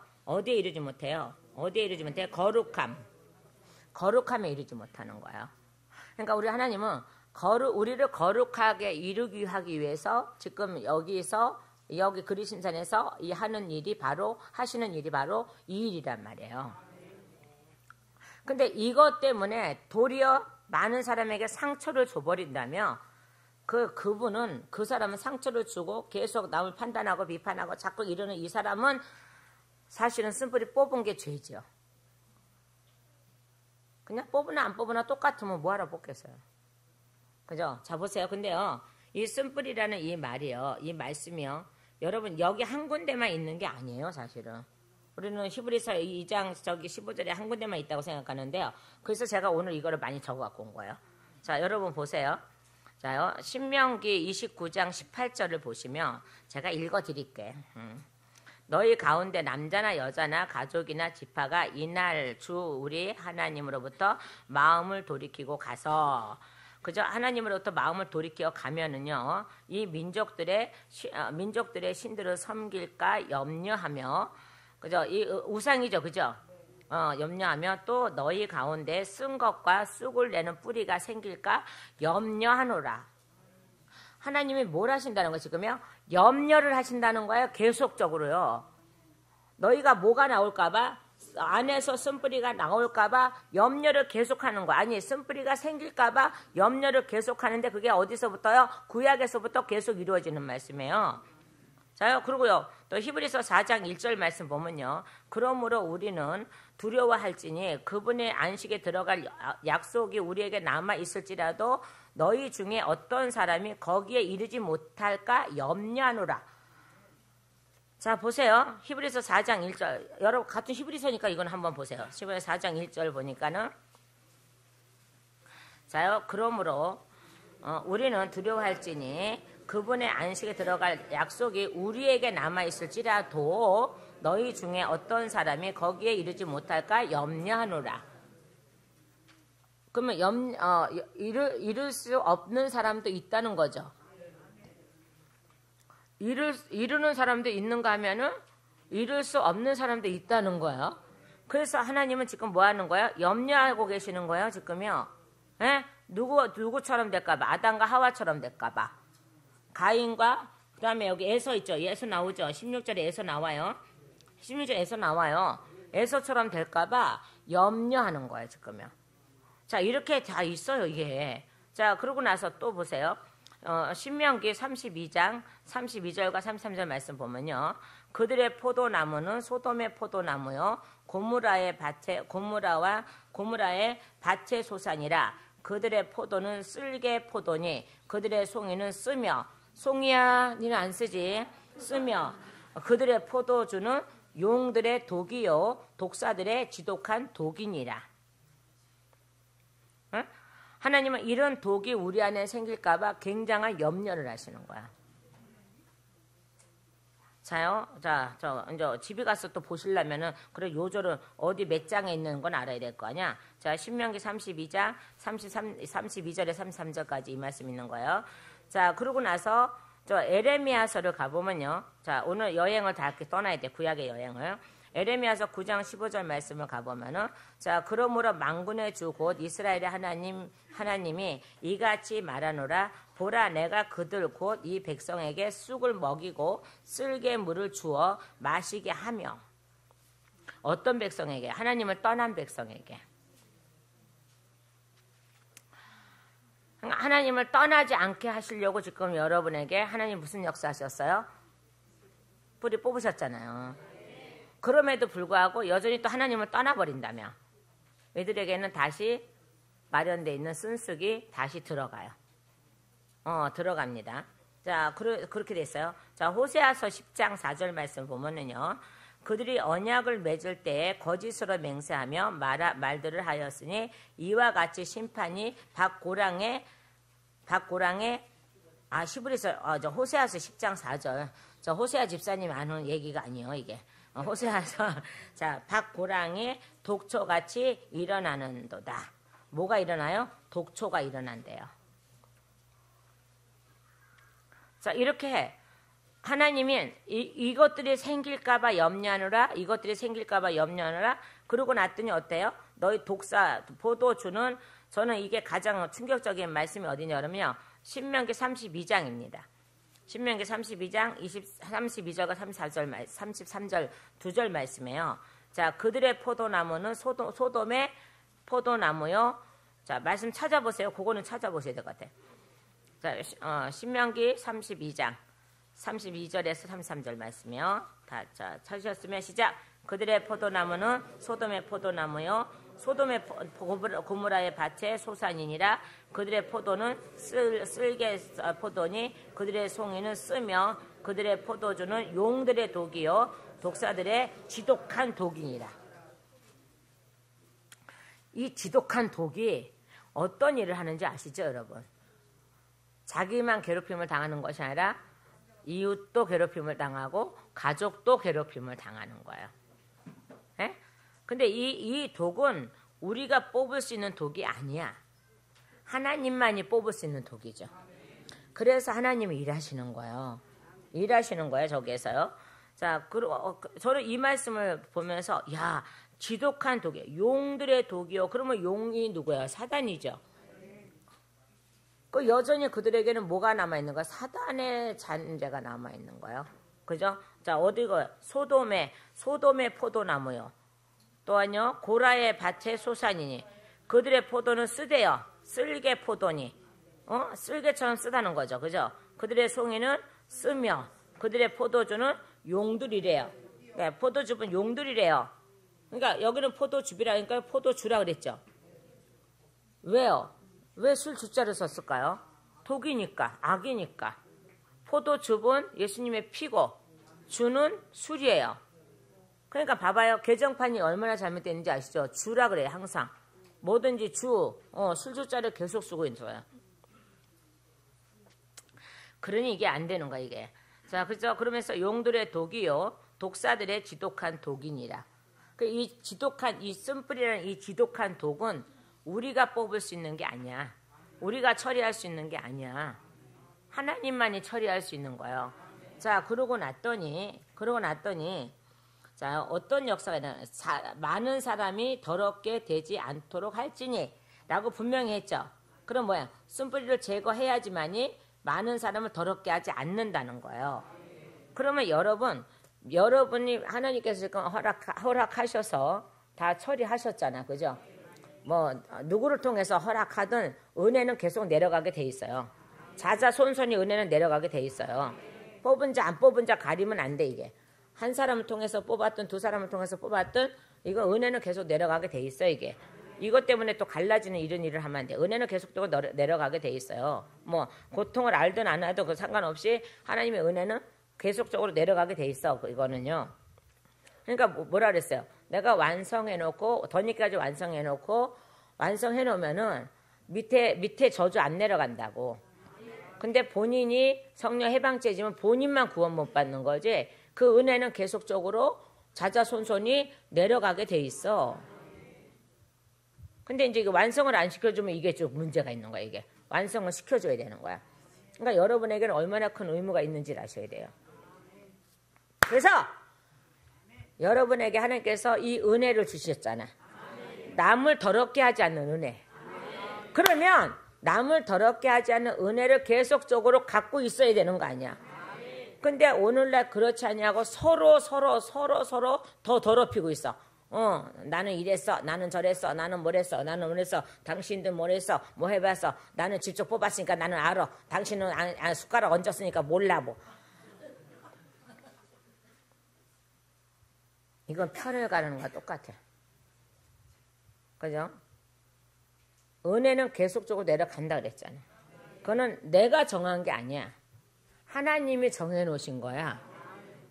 거룩함에 이르지 못하는 거예요. 그러니까 우리 하나님은 우리를 거룩하게 이루기 하기 위해서 지금 여기 그리심산에서 하시는 일이 바로 이 일이란 말이에요. 근데 이것 때문에 도리어 많은 사람에게 상처를 줘버린다면 그분은 그 사람은 상처를 주고 계속 남을 판단하고 비판하고 자꾸 이러는 이 사람은 사실은 쓴뿌리 뽑은 게 죄죠. 그냥 뽑으나 안 뽑으나 똑같으면 뭐하러 뽑겠어요. 그죠? 자 보세요. 근데요, 이 쓴뿌리라는 이 말이요, 이 말씀이요, 여러분 여기 한 군데만 있는 게 아니에요. 사실은 우리는 히브리서 2장 15절에 한 군데만 있다고 생각하는데요. 그래서 제가 오늘 이거를 많이 적어 갖고 온 거예요. 자, 여러분 보세요. 자요, 신명기 29장 18절을 보시면 제가 읽어 드릴게. 너희 가운데 남자나 여자나 가족이나 지파가 이날 주 우리 하나님으로부터 마음을 돌이키고 가서, 그저 하나님으로부터 마음을 돌이켜 가면은요, 이 민족들의 신들을 섬길까 염려하며, 그죠? 이 우상이죠, 그죠? 염려하며 또 너희 가운데 쓴 것과 쑥을 내는 뿌리가 생길까 염려하노라. 하나님이 뭘 하신다는 거 지금요? 염려를 하신다는 거예요. 계속적으로요. 너희가 뭐가 나올까봐, 안에서 쓴뿌리가 나올까봐 염려를 계속하는 거. 아니, 쓴뿌리가 생길까봐 염려를 계속하는데 그게 어디서부터요? 구약에서부터 계속 이루어지는 말씀이에요. 자요, 그리고요, 또 히브리서 4장 1절 말씀 보면요, 그러므로 우리는 두려워할지니 그분의 안식에 들어갈 약속이 우리에게 남아 있을지라도 너희 중에 어떤 사람이 거기에 이르지 못할까 염려하노라. 자 보세요, 히브리서 4장 1절. 여러분 같은 히브리서니까 이건 한번 보세요. 히브리서 4장 1절 보니까는, 자요, 그러므로 우리는 두려워할지니 그분의 안식에 들어갈 약속이 우리에게 남아있을지라도 너희 중에 어떤 사람이 거기에 이르지 못할까 염려하노라. 그러면 이룰 수 없는 사람도 있다는 거죠. 이루는 사람도 있는가 하면은 이룰 수 없는 사람도 있다는 거예요. 그래서 하나님은 지금 뭐 하는 거예요? 염려하고 계시는 거예요, 지금요. 에? 누구처럼 될까봐, 아담과 하와처럼 될까봐. 가인과, 그 다음에 여기 에서 있죠. 에서 나오죠. 16절에 에서 나와요. 16절에 에서 나와요. 에서처럼 될까봐 염려하는 거예요, 지금요. 자, 이렇게 다 있어요, 이게. 자, 그러고 나서 또 보세요. 신명기 32장 32절과 33절 말씀 보면요. 그들의 포도나무는 소돔의 포도나무요. 고무라의 밭의 소산이라. 그들의 포도는 쓸개 포도니 그들의 송이는 쓰며, 송이야 니는 안 쓰지, 쓰며, 그들의 포도주는 용들의 독이요 독사들의 지독한 독이니라. 응? 하나님은 이런 독이 우리 안에 생길까봐 굉장한 염려를 하시는 거야. 자요, 이제 집에 가서 또 보시려면은, 그래, 요절은 어디 몇 장에 있는 건 알아야 될 거 아니야? 자, 신명기 32장 32절에 33절까지 이 말씀 있는 거예요. 자, 그러고 나서 저 에레미야서를 가보면요. 자, 오늘 여행을 다 이렇게 떠나야 돼. 구약의 여행을. 에레미야서 9장 15절 말씀을 가보면은, 자, 그러므로 만군의 주 곧 이스라엘의 하나님이 이같이 말하노라. 보라, 내가 그들 곧 이 백성에게 쑥을 먹이고 쓸개 물을 주어 마시게 하며. 어떤 백성에게? 하나님을 떠난 백성에게. 하나님을 떠나지 않게 하시려고 지금 여러분에게 하나님 무슨 역사하셨어요? 뿌리 뽑으셨잖아요. 그럼에도 불구하고 여전히 또 하나님을 떠나버린다며. 이들에게는 다시 마련되어 있는 쓴쑥이 다시 들어가요. 들어갑니다. 자, 그렇게 됐어요. 자, 호세아서 10장 4절 말씀 보면은요. 그들이 언약을 맺을 때에 거짓으로 맹세하며 말들을 하였으니 이와 같이 심판이 박고랑의 히브리서 저 호세아서 10장 4절. 저 호세아 집사님 아는 얘기가 아니에요, 이게. 호세아서 자, 박고랑의 독초같이 일어나는도다. 뭐가 일어나요? 독초가 일어난대요. 자, 이렇게 하나님이 이것들이 생길까봐 염려하느라, 이것들이 생길까봐 염려하느라. 그러고 났더니 어때요? 너희 포도주는, 저는 이게 가장 충격적인 말씀이 어디냐 그러면요. 신명기 32장입니다. 신명기 32장 32절과 33절 2절 말씀이에요. 자, 그들의 포도나무는 소돔의 포도나무요. 자, 말씀 찾아보세요. 그거는 찾아보셔야 될 것 같아요. 자, 신명기 32장 32절에서 33절 말씀이요. 다 찾으셨으면 시작. 그들의 포도나무는 소돔의 포도나무요. 소돔의 고무라의 밭의 소산이니라. 그들의 포도는 쓸개 포도니 그들의 송이는 쓰며 그들의 포도주는 용들의 독이요 독사들의 지독한 독이니라. 이 지독한 독이 어떤 일을 하는지 아시죠, 여러분? 자기만 괴롭힘을 당하는 것이 아니라 이웃도 괴롭힘을 당하고 가족도 괴롭힘을 당하는 거예요. 예? 근데 이 독은 우리가 뽑을 수 있는 독이 아니야. 하나님만이 뽑을 수 있는 독이죠. 그래서 하나님이 일하시는 거예요. 일하시는 거예요, 저기에서요. 자, 저는 이 말씀을 보면서, 야, 지독한 독이에요. 용들의 독이요. 그러면 용이 누구예요? 사단이죠. 그 여전히 그들에게는 뭐가 남아있는 거야? 사단의 잔재가 남아있는 거예요. 그죠? 자, 어디가? 소돔의 포도나무요. 또한요, 고라의 밭의 소산이니. 그들의 포도는 쓰대요. 쓸개 포도니. 쓸개처럼 쓰다는 거죠. 그죠? 그들의 송이는 쓰며, 그들의 포도주는 용들이래요. 네, 포도주는 용들이래요. 그러니까 여기는 포도주비라니까 포도주라 그랬죠. 왜요? 왜 술 주자를 썼을까요? 독이니까, 악이니까. 포도즙은 예수님의 피고, 주는 술이에요. 그러니까 봐봐요. 개정판이 얼마나 잘못됐는지 아시죠? 주라 그래요, 항상. 뭐든지 술 주자를 계속 쓰고 있는 거예요. 그러니 이게 안 되는 거야, 이게. 자, 그죠? 그러면서 용들의 독이요, 독사들의 지독한 독이니라. 이 지독한, 이 쓴뿌리라는 이 지독한 독은 우리가 뽑을 수 있는 게 아니야. 우리가 처리할 수 있는 게 아니야. 하나님만이 처리할 수 있는 거예요. 자, 그러고 났더니, 자, 어떤 역사가 일어나요? 많은 사람이 더럽게 되지 않도록 할지니, 라고 분명히 했죠. 그럼 뭐야? 쓴뿌리를 제거해야지만이 많은 사람을 더럽게 하지 않는다는 거예요. 그러면 여러분이 하나님께서 지금 허락하셔서 다 처리하셨잖아. 그죠? 뭐 누구를 통해서 허락하든 은혜는 계속 내려가게 돼 있어요. 자자손손이 은혜는 내려가게 돼 있어요. 뽑은 자 안 뽑은 자 가리면 안 돼. 이게 한 사람을 통해서 뽑았든 두 사람을 통해서 뽑았든 이거 은혜는 계속 내려가게 돼 있어. 이게 이것 때문에 또 갈라지는 이런 일을 하면 안 돼. 은혜는 계속적으로 내려가게 돼 있어요. 뭐 고통을 알든 안 알든 그 상관없이 하나님의 은혜는 계속적으로 내려가게 돼 있어. 이거는요. 그러니까 뭐라 그랬어요? 내가 완성해놓고 덧니까지 완성해놓고 완성해놓으면은 밑에 저주 안 내려간다고. 근데 본인이 성령 해방죄지면 본인만 구원 못 받는 거지. 그 은혜는 계속적으로 자자손손이 내려가게 돼 있어. 근데 이제 완성을 안 시켜주면 이게 좀 문제가 있는 거야. 이게 완성을 시켜줘야 되는 거야. 그러니까 여러분에게는 얼마나 큰 의무가 있는지를 아셔야 돼요. 그래서 여러분에게 하나님께서 이 은혜를 주셨잖아. 남을 더럽게 하지 않는 은혜. 그러면 남을 더럽게 하지 않는 은혜를 계속적으로 갖고 있어야 되는 거 아니야. 근데 오늘날 그렇지 않냐고 서로 더 더럽히고 있어. 나는 이랬어, 나는 저랬어, 나는 뭐랬어, 나는 뭐랬어, 당신들 뭐랬어, 뭐 해봤어, 나는 직접 뽑았으니까 나는 알아, 당신은 숟가락 얹었으니까 몰라 뭐. 이건 편을 가르는 거와 똑같아. 그죠? 은혜는 계속적으로 내려간다 그랬잖아. 그거는 내가 정한 게 아니야. 하나님이 정해놓으신 거야.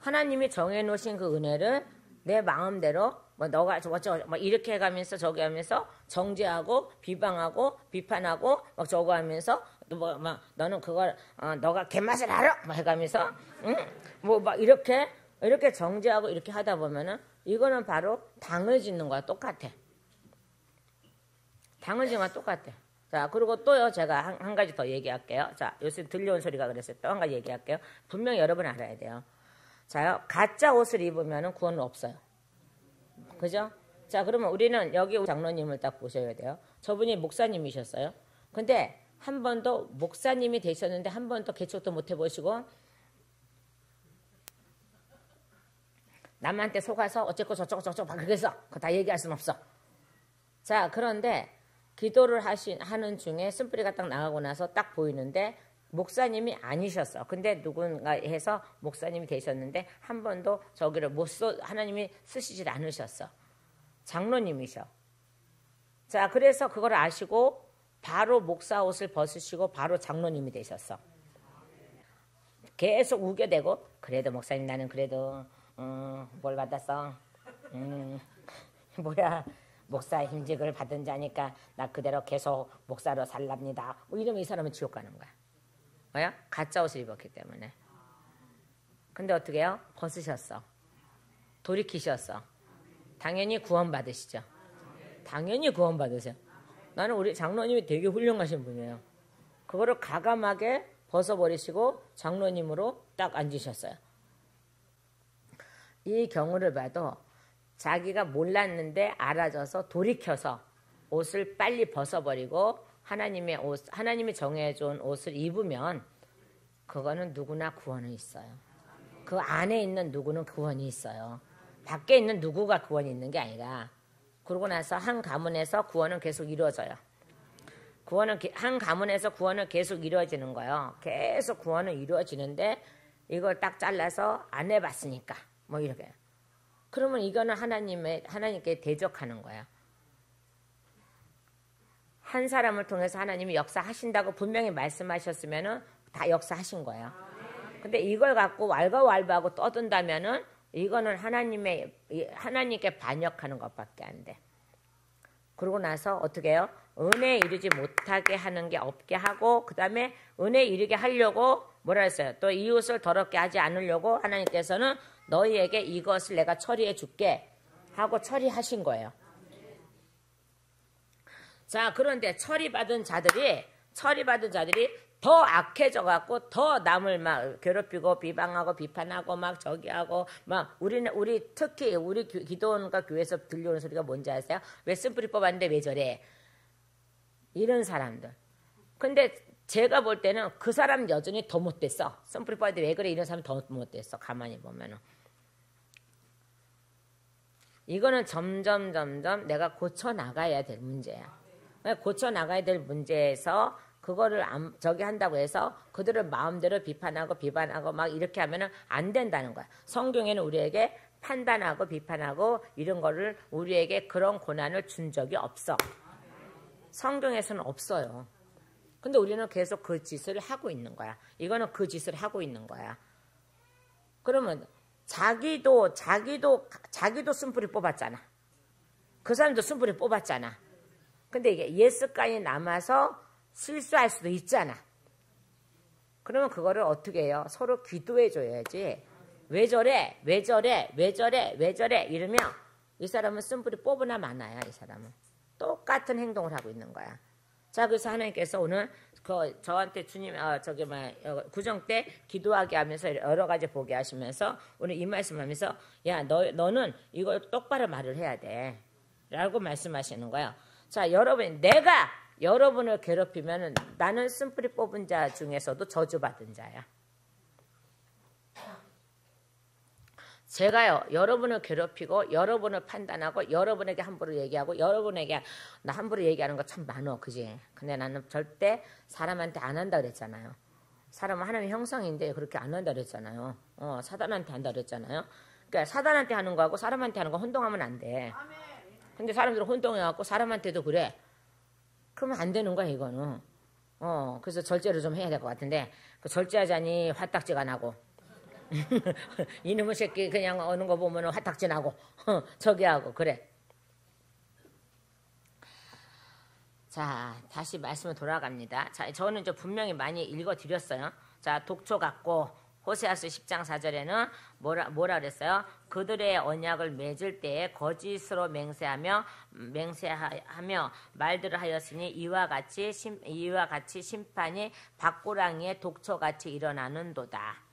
하나님이 정해놓으신 그 은혜를 내 마음대로 뭐 너가 뭐 이렇게 해가면서 저기 하면서 정죄하고 비방하고 비판하고 막 저거 하면서 뭐 막 너는 그걸 너가 개맛을 알아 막 해가면서 뭐 막 이렇게 정죄하고 이렇게 하다 보면은 이거는 바로 당을 짓는 거야. 똑같아. 당을 짓는 거야. 똑같아. 자, 그리고 또요, 제가 한 가지 더 얘기할게요. 자, 요새 들려온 소리가 그랬어요. 또 한 가지 얘기할게요. 분명히 여러분 알아야 돼요. 자요, 가짜 옷을 입으면 구원은 없어요. 그죠? 자, 그러면 우리는 여기 장로님을 딱 보셔야 돼요. 저분이 목사님이셨어요. 근데 한 번도 목사님이 되셨는데 한 번도 개척도 못 해보시고 남한테 속아서 어쨌고 저쩌고 막 그래서 그거 다 얘기할 수는 없어. 자, 그런데 기도를 하는 중에 쓴뿌리가 딱 나가고 나서 딱 보이는데 목사님이 아니셨어. 근데 누군가 해서 목사님이 되셨는데 한 번도 저기를 하나님이 쓰시질 않으셨어. 장로님이셔. 자, 그래서 그걸 아시고 바로 목사 옷을 벗으시고 바로 장로님이 되셨어. 계속 우겨대고 그래도 목사님 나는 그래도 뭘 받았어? 뭐야 목사 힘직을 받은 자니까 나 그대로 계속 목사로 살랍니다. 뭐 이러면 이 사람은 지옥 가는 거야. 뭐야? 가짜 옷을 입었기 때문에. 근데 어떻게 해요? 벗으셨어. 돌이키셨어. 당연히 구원받으시죠. 당연히 구원받으세요. 나는 우리 장로님이 되게 훌륭하신 분이에요. 그거를 과감하게 벗어버리시고 장로님으로 딱 앉으셨어요. 이 경우를 봐도 자기가 몰랐는데 알아져서 돌이켜서 옷을 빨리 벗어버리고 하나님이 정해준 옷을 입으면 그거는 누구나 구원이 있어요. 그 안에 있는 누구는 구원이 있어요. 밖에 있는 누구가 구원이 있는 게 아니라 그러고 나서 한 가문에서 구원은 계속 이루어져요. 한 가문에서 구원은 계속 이루어지는 거예요. 계속 구원은 이루어지는데 이걸 딱 잘라서 안 해봤으니까 뭐 이렇게. 그러면 이거는 하나님께 대적하는 거야. 한 사람을 통해서 하나님이 역사하신다고 분명히 말씀하셨으면은 다 역사하신 거예요. 근데 이걸 갖고 왈가왈부하고 떠든다면은 이거는 하나님께 반역하는 것밖에 안 돼. 그러고 나서 어떻게 해요? 은혜에 이르지 못하게 하는 게 없게 하고 그 다음에 은혜에 이르게 하려고 뭐라 했어요? 또 이웃을 더럽게 하지 않으려고 하나님께서는 너희에게 이것을 내가 처리해 줄게 하고 처리하신 거예요. 자, 그런데 처리받은 자들이 더 악해져 갖고 더 남을 막 괴롭히고 비방하고 비판하고 막 저기 하고 막 특히 우리 기도원과 교회에서 들려오는 소리가 뭔지 아세요? 왜 쓴뿌리 뽑았는데 왜 저래? 이런 사람들. 근데 제가 볼 때는 그 사람 여전히 더 못됐어. 쓴뿌리 뽑았는데 왜 그래? 이런 사람 더 못됐어. 가만히 보면은. 이거는 점점 내가 고쳐 나가야 될 문제야. 고쳐 나가야 될 문제에서 그거를 저기 한다고 해서 그들을 마음대로 비판하고 막 이렇게 하면은 안 된다는 거야. 성경에는 우리에게 판단하고 비판하고 이런 거를 우리에게 그런 고난을 준 적이 없어. 성경에서는 없어요. 근데 우리는 계속 그 짓을 하고 있는 거야. 이거는 그 짓을 하고 있는 거야. 그러면 자기도 쓴뿌리 뽑았잖아. 그 사람도 쓴뿌리 뽑았잖아. 근데 이게 예스가에 남아서 실수할 수도 있잖아. 그러면 그거를 어떻게 해요? 서로 기도해 줘야지. 왜 저래? 이러면 이 사람은 쓴뿌리 뽑으나 마나야. 이 사람은 똑같은 행동을 하고 있는 거야. 자, 그래서 하나님께서 오늘 저한테 주님 구정 때 기도하게 하면서 여러 가지 보게 하시면서 오늘 이 말씀하면서 야 너는 이걸 똑바로 말을 해야 돼 라고 말씀하시는 거예요. 자 여러분 내가 여러분을 괴롭히면 나는 쓴뿌리 뽑은 자 중에서도 저주받은 자야. 제가요 여러분을 괴롭히고 여러분을 판단하고 여러분에게 함부로 얘기하고 여러분에게 나 함부로 얘기하는 거 참 많어 그지? 근데 나는 절대 사람한테 안 한다 그랬잖아요. 사람은 하나님의 형상인데 그렇게 안 한다 그랬잖아요. 사단한테 한다 그랬잖아요. 그러니까 사단한테 하는 거하고 사람한테 하는 거 혼동하면 안 돼. 근데 사람들은 혼동해갖고 사람한테도 그래. 그러면 안 되는 거야 이거는. 그래서 절제를 좀 해야 될 것 같은데 그 절제하자니 화딱지가 나고 이놈의 새끼 그냥 오는 거 보면 화딱지 나고 저기 하고 그래. 자 다시 말씀을 돌아갑니다. 자 저는 분명히 많이 읽어드렸어요. 자 독초 같고 호세아서 10장 4절에는 뭐라 그랬어요? 그들의 언약을 맺을 때에 거짓으로 맹세하며 말들을 하였으니 이와 같이 심판이 밭고랑이의 독초같이 일어나는도다.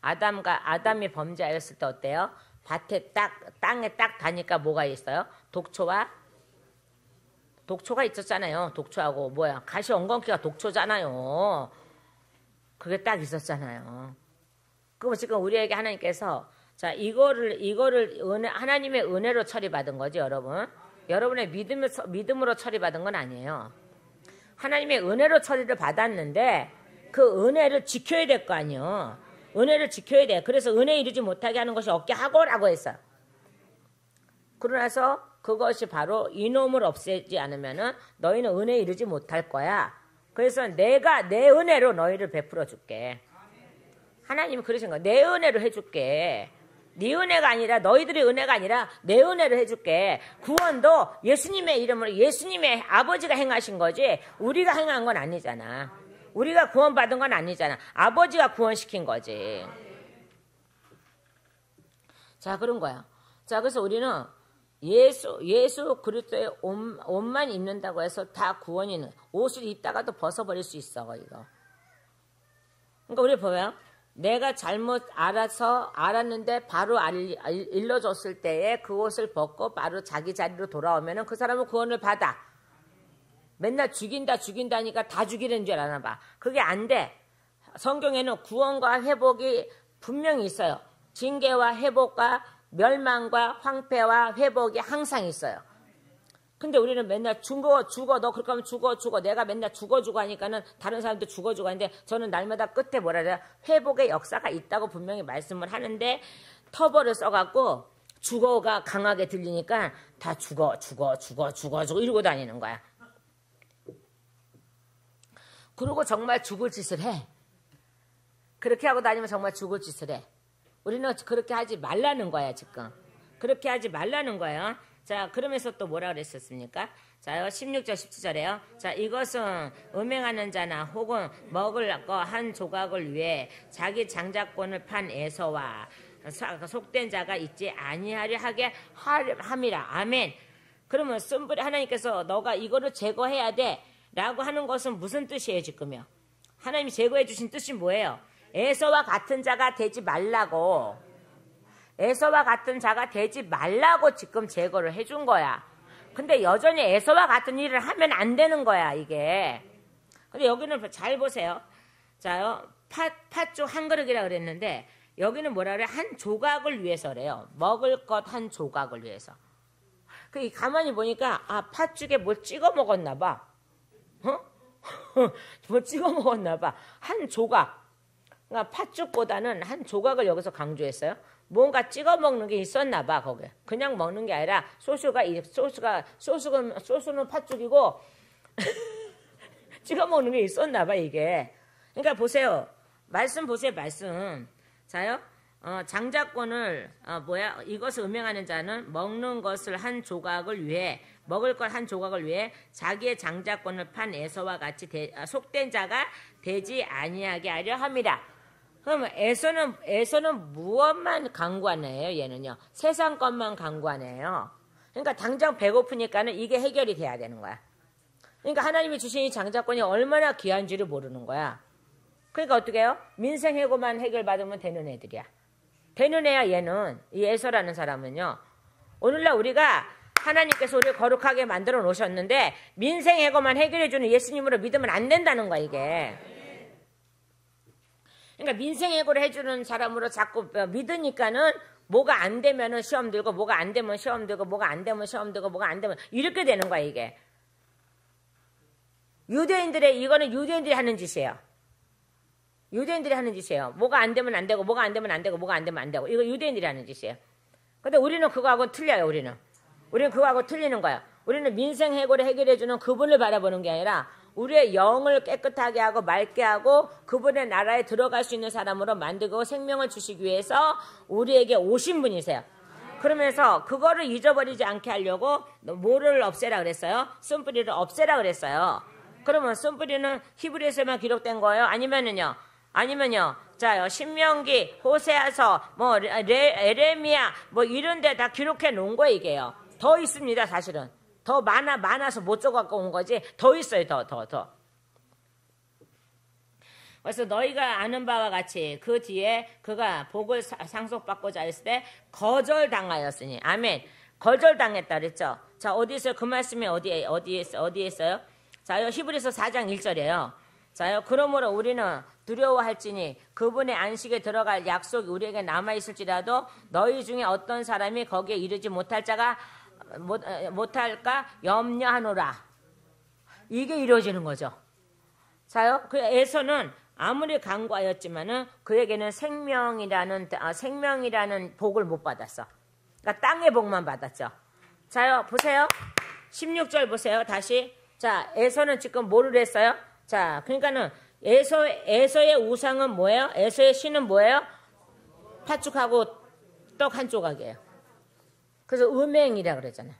아담이 범죄하였을 때 어때요? 땅에 딱 다니까 뭐가 있어요? 독초가 있었잖아요. 독초하고 뭐야? 가시 엉겅퀴가 독초잖아요. 그게 딱 있었잖아요. 그럼 지금 우리에게 하나님께서 자 이거를 하나님의 은혜로 처리받은 거지 여러분. 여러분의 믿음으로 처리받은 건 아니에요. 하나님의 은혜로 처리를 받았는데 그 은혜를 지켜야 될 거 아니에요. 은혜를 지켜야 돼. 그래서 은혜 이루지 못하게 하는 것이 없게 하고라고 했어요. 그러나서 그것이 바로 이놈을 없애지 않으면은 너희는 은혜 이루지 못할 거야. 그래서 내가 내 은혜로 너희를 베풀어 줄게. 하나님이 그러신 거야. 내 은혜로 해줄게. 네 은혜가 아니라 너희들의 은혜가 아니라 내 은혜로 해줄게. 구원도 예수님의 이름으로 예수님의 아버지가 행하신 거지 우리가 행한 건 아니잖아. 우리가 구원받은 건 아니잖아. 아버지가 구원시킨 거지. 자 그런 거야. 자 그래서 우리는 예수 그리스도의 옷만 입는다고 해서 다 구원이는 옷을 입다가도 벗어버릴 수 있어 이거. 그러니까 우리 보면 내가 잘못 알았는데 바로 일러줬을 때에 그 옷을 벗고 바로 자기 자리로 돌아오면은 그 사람은 구원을 받아. 맨날 죽인다니까 다 죽이려는 줄 아나 봐. 그게 안 돼. 성경에는 구원과 회복이 분명히 있어요. 징계와 회복과 멸망과 황폐와 회복이 항상 있어요. 근데 우리는 맨날 죽어 너 그렇게 하면 죽어 내가 맨날 죽어 하니까는 다른 사람도 죽어 하는데 저는 날마다 끝에 뭐라 그래요? 회복의 역사가 있다고 분명히 말씀을 하는데 터벌을 써갖고 죽어가 강하게 들리니까 다 죽어 이러고 다니는 거야. 그리고 정말 죽을 짓을 해. 그렇게 하고 다니면 정말 죽을 짓을 해. 우리는 그렇게 하지 말라는 거야 지금. 그렇게 하지 말라는 거예요. 자 그러면서 또 뭐라 그랬었습니까? 자 16절 17절에요. 자 이것은 음행하는 자나 혹은 먹을 거 한 조각을 위해 자기 장자권을 판 에서와 속된 자가 있지 아니하려 하게 함이라. 아멘. 그러면 쓴뿌리 하나님께서 너가 이거를 제거해야 돼 라고 하는 것은 무슨 뜻이에요 지금요? 하나님이 제거해 주신 뜻이 뭐예요? 에서와 같은 자가 되지 말라고. 에서와 같은 자가 되지 말라고 지금 제거를 해준 거야. 근데 여전히 에서와 같은 일을 하면 안 되는 거야 이게. 근데 여기는 잘 보세요. 자 팥죽 한 그릇이라 그랬는데 여기는 뭐라 그래? 한 조각을 위해서래요. 먹을 것 한 조각을 위해서. 그 가만히 보니까 팥죽에 뭘 찍어 먹었나 봐. 뭐 찍어 먹었나 봐. 한 조각. 그러니까 팥죽보다는 한 조각을 여기서 강조했어요. 뭔가 찍어 먹는 게 있었나 봐 거기에. 그냥 먹는 게 아니라 소스는 팥죽이고 찍어 먹는 게 있었나 봐 이게. 그러니까 보세요. 말씀 보세요 말씀. 자요. 장자권을 이것을 음행하는 자는 먹는 것을 한 조각을 위해 먹을 것 한 조각을 위해 자기의 장자권을 판 에서와 같이 속된 자가 되지 아니하게 하려 함이라. 그러면 에서는 무엇만 강구하네요 얘는요. 세상 것만 강구하네요. 그러니까 당장 배고프니까는 이게 해결이 돼야 되는 거야. 그러니까 하나님이 주신 이 장자권이 얼마나 귀한지를 모르는 거야. 그러니까 어떻게 해요? 민생해고만 해결받으면 되는 애들이야. 되는 애야 얘는. 이 에서라는 사람은요. 오늘날 우리가 하나님께서 우리를 거룩하게 만들어 놓으셨는데 민생해고만 해결해주는 예수님으로 믿으면 안 된다는 거야 이게. 그러니까 민생해고를 해주는 사람으로 자꾸 믿으니까는 뭐가 안 되면은 시험 들고 뭐가 안 되면 시험 들고 뭐가 안 되면 시험 들고 뭐가 안 되면 이렇게 되는 거야 이게. 이거는 유대인들이 하는 짓이에요. 유대인들이 하는 짓이에요. 뭐가 안 되면 안 되고 뭐가 안 되면 안 되고 뭐가 안 되면 안 되고 이거 유대인들이 하는 짓이에요. 근데 우리는 그거하고 틀려요. 우리는 그거하고 틀리는 거야. 우리는 민생해고를 해결해주는 그분을 바라보는 게 아니라 우리의 영을 깨끗하게 하고 맑게 하고 그분의 나라에 들어갈 수 있는 사람으로 만들고 생명을 주시기 위해서 우리에게 오신 분이세요. 그러면서 그거를 잊어버리지 않게 하려고 뭐를 없애라 그랬어요? 쓴뿌리를 없애라 그랬어요. 그러면 쓴뿌리는 히브리서에만 기록된 거예요? 아니면요. 자, 신명기, 호세아서, 뭐 에레미야, 뭐 이런 데 다 기록해 놓은 거예요, 이게요. 더 있습니다, 사실은. 더 많아서 못 적어갖고 온 거지. 더 있어요, 더. 그래서 너희가 아는 바와 같이 그 뒤에 그가 복을 상속받고자 했을 때 거절당하였으니. 아멘. 거절당했다 그랬죠. 자, 어디 있어요? 그 말씀이 어디에 있어요? 자, 히브리서 4장 1절이에요. 자요, 그러므로 우리는 두려워할지니 그분의 안식에 들어갈 약속이 우리에게 남아있을지라도 너희 중에 어떤 사람이 거기에 이르지 못할까 염려하노라. 이게 이루어지는 거죠. 자요, 그 에서는 아무리 간구하였지만은 그에게는 생명이라는 복을 못 받았어. 그러니까 땅의 복만 받았죠. 자요, 보세요. 16절 보세요. 다시. 자, 에서는 지금 뭐를 했어요? 자, 그러니까는 에서의 우상은 뭐예요? 에서의 신은 뭐예요? 팥죽하고 떡 한 조각이에요. 그래서 음행이라 그러잖아요.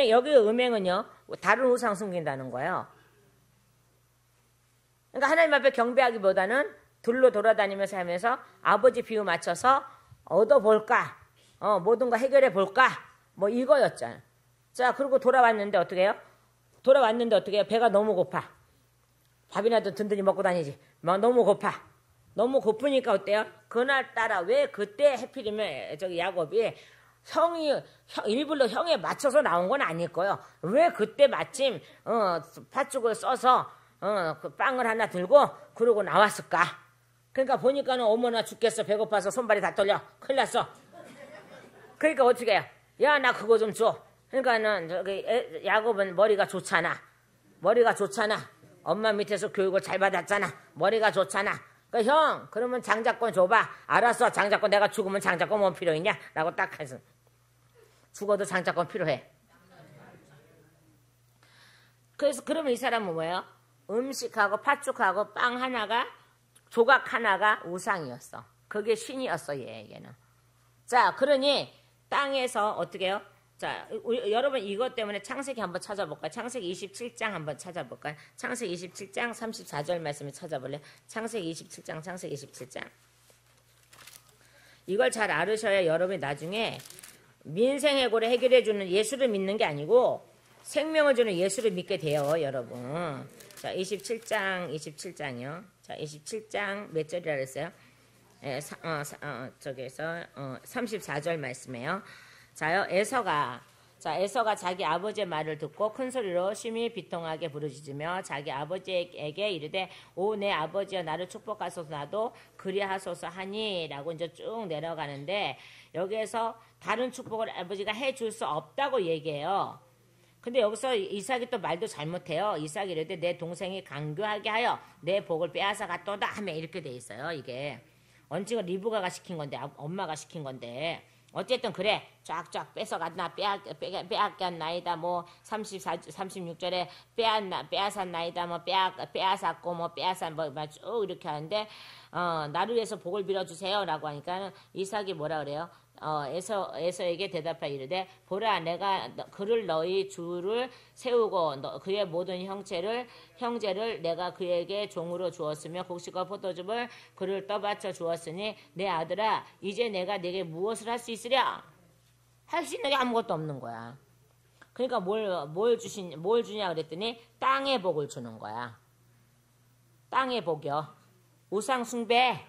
여기 음행은요, 다른 우상 숨긴다는 거예요. 그러니까 하나님 앞에 경배하기보다는 둘로 돌아다니면서 하면서 아버지 비유 맞춰서 얻어볼까? 모든 거 해결해 볼까? 뭐 이거였잖아요. 자, 그리고 돌아왔는데 어떻게 해요? 배가 너무 고파. 밥이라도 든든히 먹고 다니지. 막 너무 고파. 너무 고프니까 어때요? 그날따라 왜 그때 해필이면 야곱이 일부러 형에 맞춰서 나온 건 아닐 거예요. 왜 그때 마침 팥죽을 써서 그 빵을 하나 들고 그러고 나왔을까? 그러니까 보니까는 어머나 죽겠어. 배고파서 손발이 다 떨려. 큰일 났어. 그러니까 어떻게 해요? 야, 나 그거 좀 줘. 그러니까는 야곱은 머리가 좋잖아. 엄마 밑에서 교육을 잘 받았잖아. 머리가 좋잖아. 그러니까 형, 그러면 장자권 줘봐. 알았어. 장자권 내가 죽으면 장자권 뭐 필요했냐? 라고 딱 해서. 죽어도 장자권 필요해. 그래서 그러면 이 사람은 뭐예요? 음식하고 팥죽하고 빵 하나가 조각 하나가 우상이었어. 그게 신이었어 얘는. 자, 그러니 땅에서 어떻게 해요? 자, 여러분 이것 때문에 창세기 한번 찾아볼까요? 창세기 27장 한번 찾아볼까요? 창세기 27장 34절 말씀을 찾아볼래요? 창세기 27장. 이걸 잘 알으셔야 여러분이 나중에 민생해고를 해결해주는 예수를 믿는 게 아니고 생명을 주는 예수를 믿게 돼요, 여러분. 자, 27장이요. 자, 27장 몇 절이라 그랬어요? 저기에서 34절 말씀이에요. 자요, 에서가 자기 아버지의 말을 듣고 큰 소리로 심히 비통하게 부르짖으며 자기 아버지에게 이르되 오 내 아버지여 나를 축복하소서 나도 그리하소서 하니라고 이제 쭉 내려가는데 여기에서 다른 축복을 아버지가 해줄 수 없다고 얘기해요. 근데 여기서 이삭이 또 말도 잘못해요. 이삭이 이르되 내 동생이 강교하게 하여 내 복을 빼앗아 갔도다 하면 이렇게 돼 있어요. 이게 언제가 리브가가 시킨 건데 엄마가 시킨 건데 어쨌든 그래 쫙쫙 뺏어갔나 빼앗겼나이다 뭐 36절에 빼앗았나이다 뭐 빼앗았고 뭐 빼앗은 쭉 이렇게 하는데 나를 위해서 복을 빌어주세요라고 하니까 이삭이 뭐라 그래요? 에서에게 대답하여 이르되 보라 내가 그를 너희 주를 세우고 그의 모든 형제를 내가 그에게 종으로 주었으며 곡식과 포도즙을 그를 떠받쳐 주었으니 내 아들아 이제 내가 네게 무엇을 할 수 있으랴? 할 수 있는 게 아무것도 없는 거야. 그러니까 뭘 주냐 그랬더니 땅의 복을 주는 거야. 땅의 복이요. 우상숭배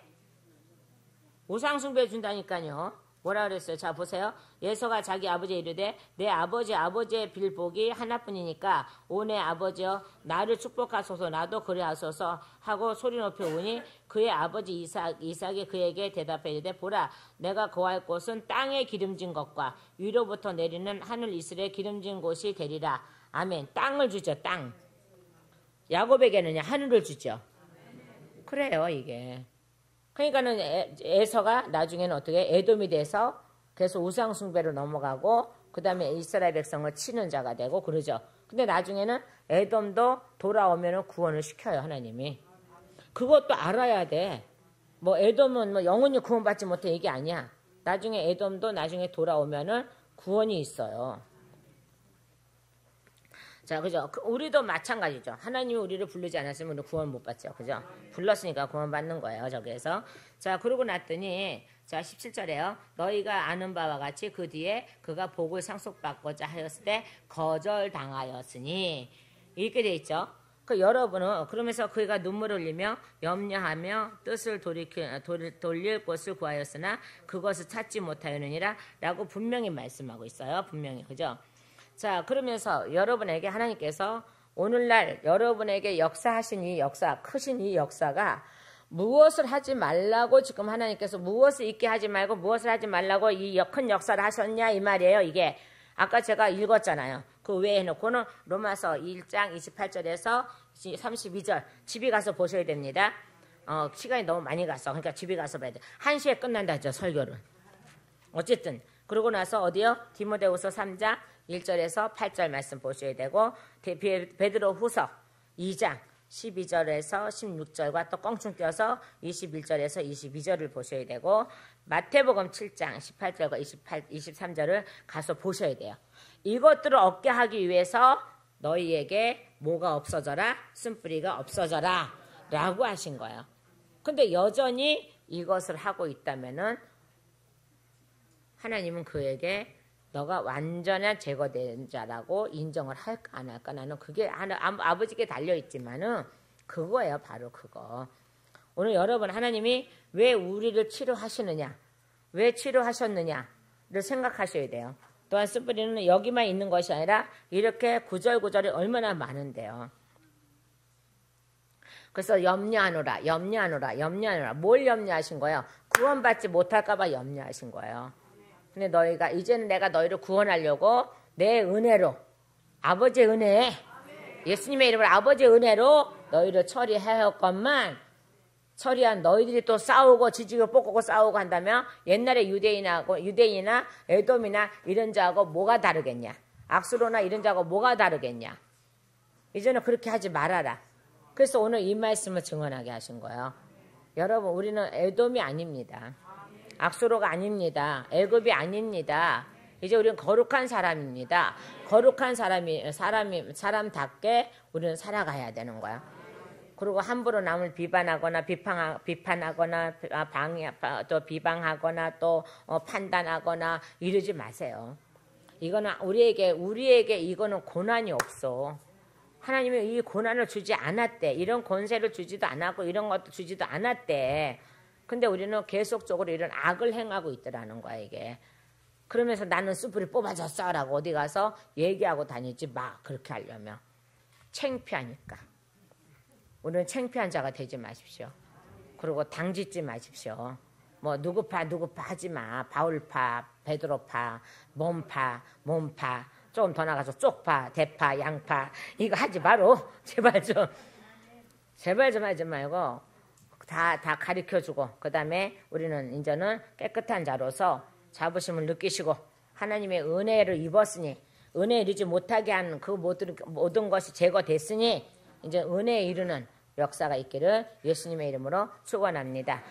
준다니까요. 뭐라 그랬어요? 자 보세요. 예서가 자기 아버지에 이르되 내 아버지의 빌복이 하나뿐이니까 오 내 아버지여 나를 축복하소서 나도 그리하소서 하고 소리 높여 우니 그의 아버지 이삭이 그에게 대답해 이르되 보라 내가 거할 곳은 땅에 기름진 것과 위로부터 내리는 하늘 이슬에 기름진 곳이 되리라. 아멘. 땅을 주죠. 땅. 야곱에게는요 하늘을 주죠. 그래요 이게. 그러니까는 에서가 나중에는 어떻게 에돔이 돼서 계속 우상 숭배로 넘어가고 그 다음에 이스라엘 백성을 치는 자가 되고 그러죠. 근데 나중에는 에돔도 돌아오면은 구원을 시켜요 하나님이. 그것도 알아야 돼. 뭐 에돔은 뭐 영원히 구원받지 못해 이게 아니야. 나중에 에돔도 나중에 돌아오면은 구원이 있어요. 자, 그죠? 우리도 마찬가지죠. 하나님이 우리를 부르지 않았으면 우리 구원 못 받죠. 그죠? 불렀으니까 구원 받는 거예요. 저기에서. 자, 그러고 났더니, 자, 17절에요. 너희가 아는 바와 같이 그 뒤에 그가 복을 상속받고자 하였을 때 거절당하였으니. 이렇게 돼 있죠. 그 여러분은, 그러면서 그가 눈물을 흘리며 염려하며 뜻을 돌릴 곳을 구하였으나 그것을 찾지 못하였느니라. 라고 분명히 말씀하고 있어요. 분명히. 그죠? 자, 그러면서 여러분에게 하나님께서 오늘날 여러분에게 역사하신 이 역사, 크신 이 역사가 무엇을 하지 말라고 지금 하나님께서 무엇을 잊게 하지 말고 무엇을 하지 말라고 이 큰 역사를 하셨냐 이 말이에요. 이게 아까 제가 읽었잖아요. 그 외에 놓고는 로마서 1장 28절에서 32절 집에 가서 보셔야 됩니다. 시간이 너무 많이 갔어. 그러니까 집에 가서 봐야 돼. 1시에 끝난다 했죠, 설교를. 어쨌든 그러고 나서 어디요? 디모데후서 3장 1절에서 8절 말씀 보셔야 되고 베드로 후서 2장 12절에서 16절과 또 껑충 띄어서 21절에서 22절을 보셔야 되고 마태복음 7장 18절과 23절을 가서 보셔야 돼요. 이것들을 얻게 하기 위해서 너희에게 뭐가 없어져라? 쓴뿌리가 없어져라 라고 하신 거예요. 근데 여전히 이것을 하고 있다면은 하나님은 그에게 너가 완전한 제거된 자라고 인정을 할까 안 할까 나는 그게 아버지께 달려있지만은 그거예요. 바로 그거. 오늘 여러분 하나님이 왜 우리를 치료하시느냐 왜 치료하셨느냐를 생각하셔야 돼요. 또한 쓴뿌리는 여기만 있는 것이 아니라 이렇게 구절구절이 얼마나 많은데요. 그래서 염려하노라 뭘 염려하신 거예요? 구원받지 못할까 봐 염려하신 거예요. 근데 너희가 이제는 내가 너희를 구원하려고 내 은혜로 아버지의 은혜 예수님의 이름으로 아버지의 은혜로 너희를 처리하였건만 처리한 너희들이 또 싸우고 지지고 볶고 싸우고 한다면 옛날에 유대인이나 에돔이나 이런 자하고 뭐가 다르겠냐 악수로나 이런 자하고 뭐가 다르겠냐 이제는 그렇게 하지 말아라. 그래서 오늘 이 말씀을 증언하게 하신 거예요. 여러분 우리는 에돔이 아닙니다. 악수로가 아닙니다. 애굽이 아닙니다. 이제 우리는 거룩한 사람입니다. 거룩한 사람답게 우리는 살아가야 되는 거야. 그리고 함부로 남을 비판하거나 또 비방하거나 또 판단하거나 이러지 마세요. 이거는 우리에게 이거는 고난이 없어. 하나님이 이 고난을 주지 않았대. 이런 권세를 주지도 않았고 이런 것도 주지도 않았대. 근데 우리는 계속적으로 이런 악을 행하고 있더라는 거야 이게. 그러면서 나는 숯불이 뽑아졌어 라고 어디 가서 얘기하고 다니지 마. 그렇게 하려면. 창피하니까. 우리는 창피한 자가 되지 마십시오. 그리고 당짓지 마십시오. 뭐 누구파 하지 마. 바울파, 베드로파, 몸파 조금 더 나가서 쪽파, 대파, 양파 이거 하지 마로. 제발 좀 하지 말고 다 가르쳐주고 그 다음에 우리는 이제는 깨끗한 자로서 자부심을 느끼시고 하나님의 은혜를 입었으니 은혜에 이르지 못하게 한 그 모든 것이 제거됐으니 이제 은혜에 이르는 역사가 있기를 예수님의 이름으로 축원합니다.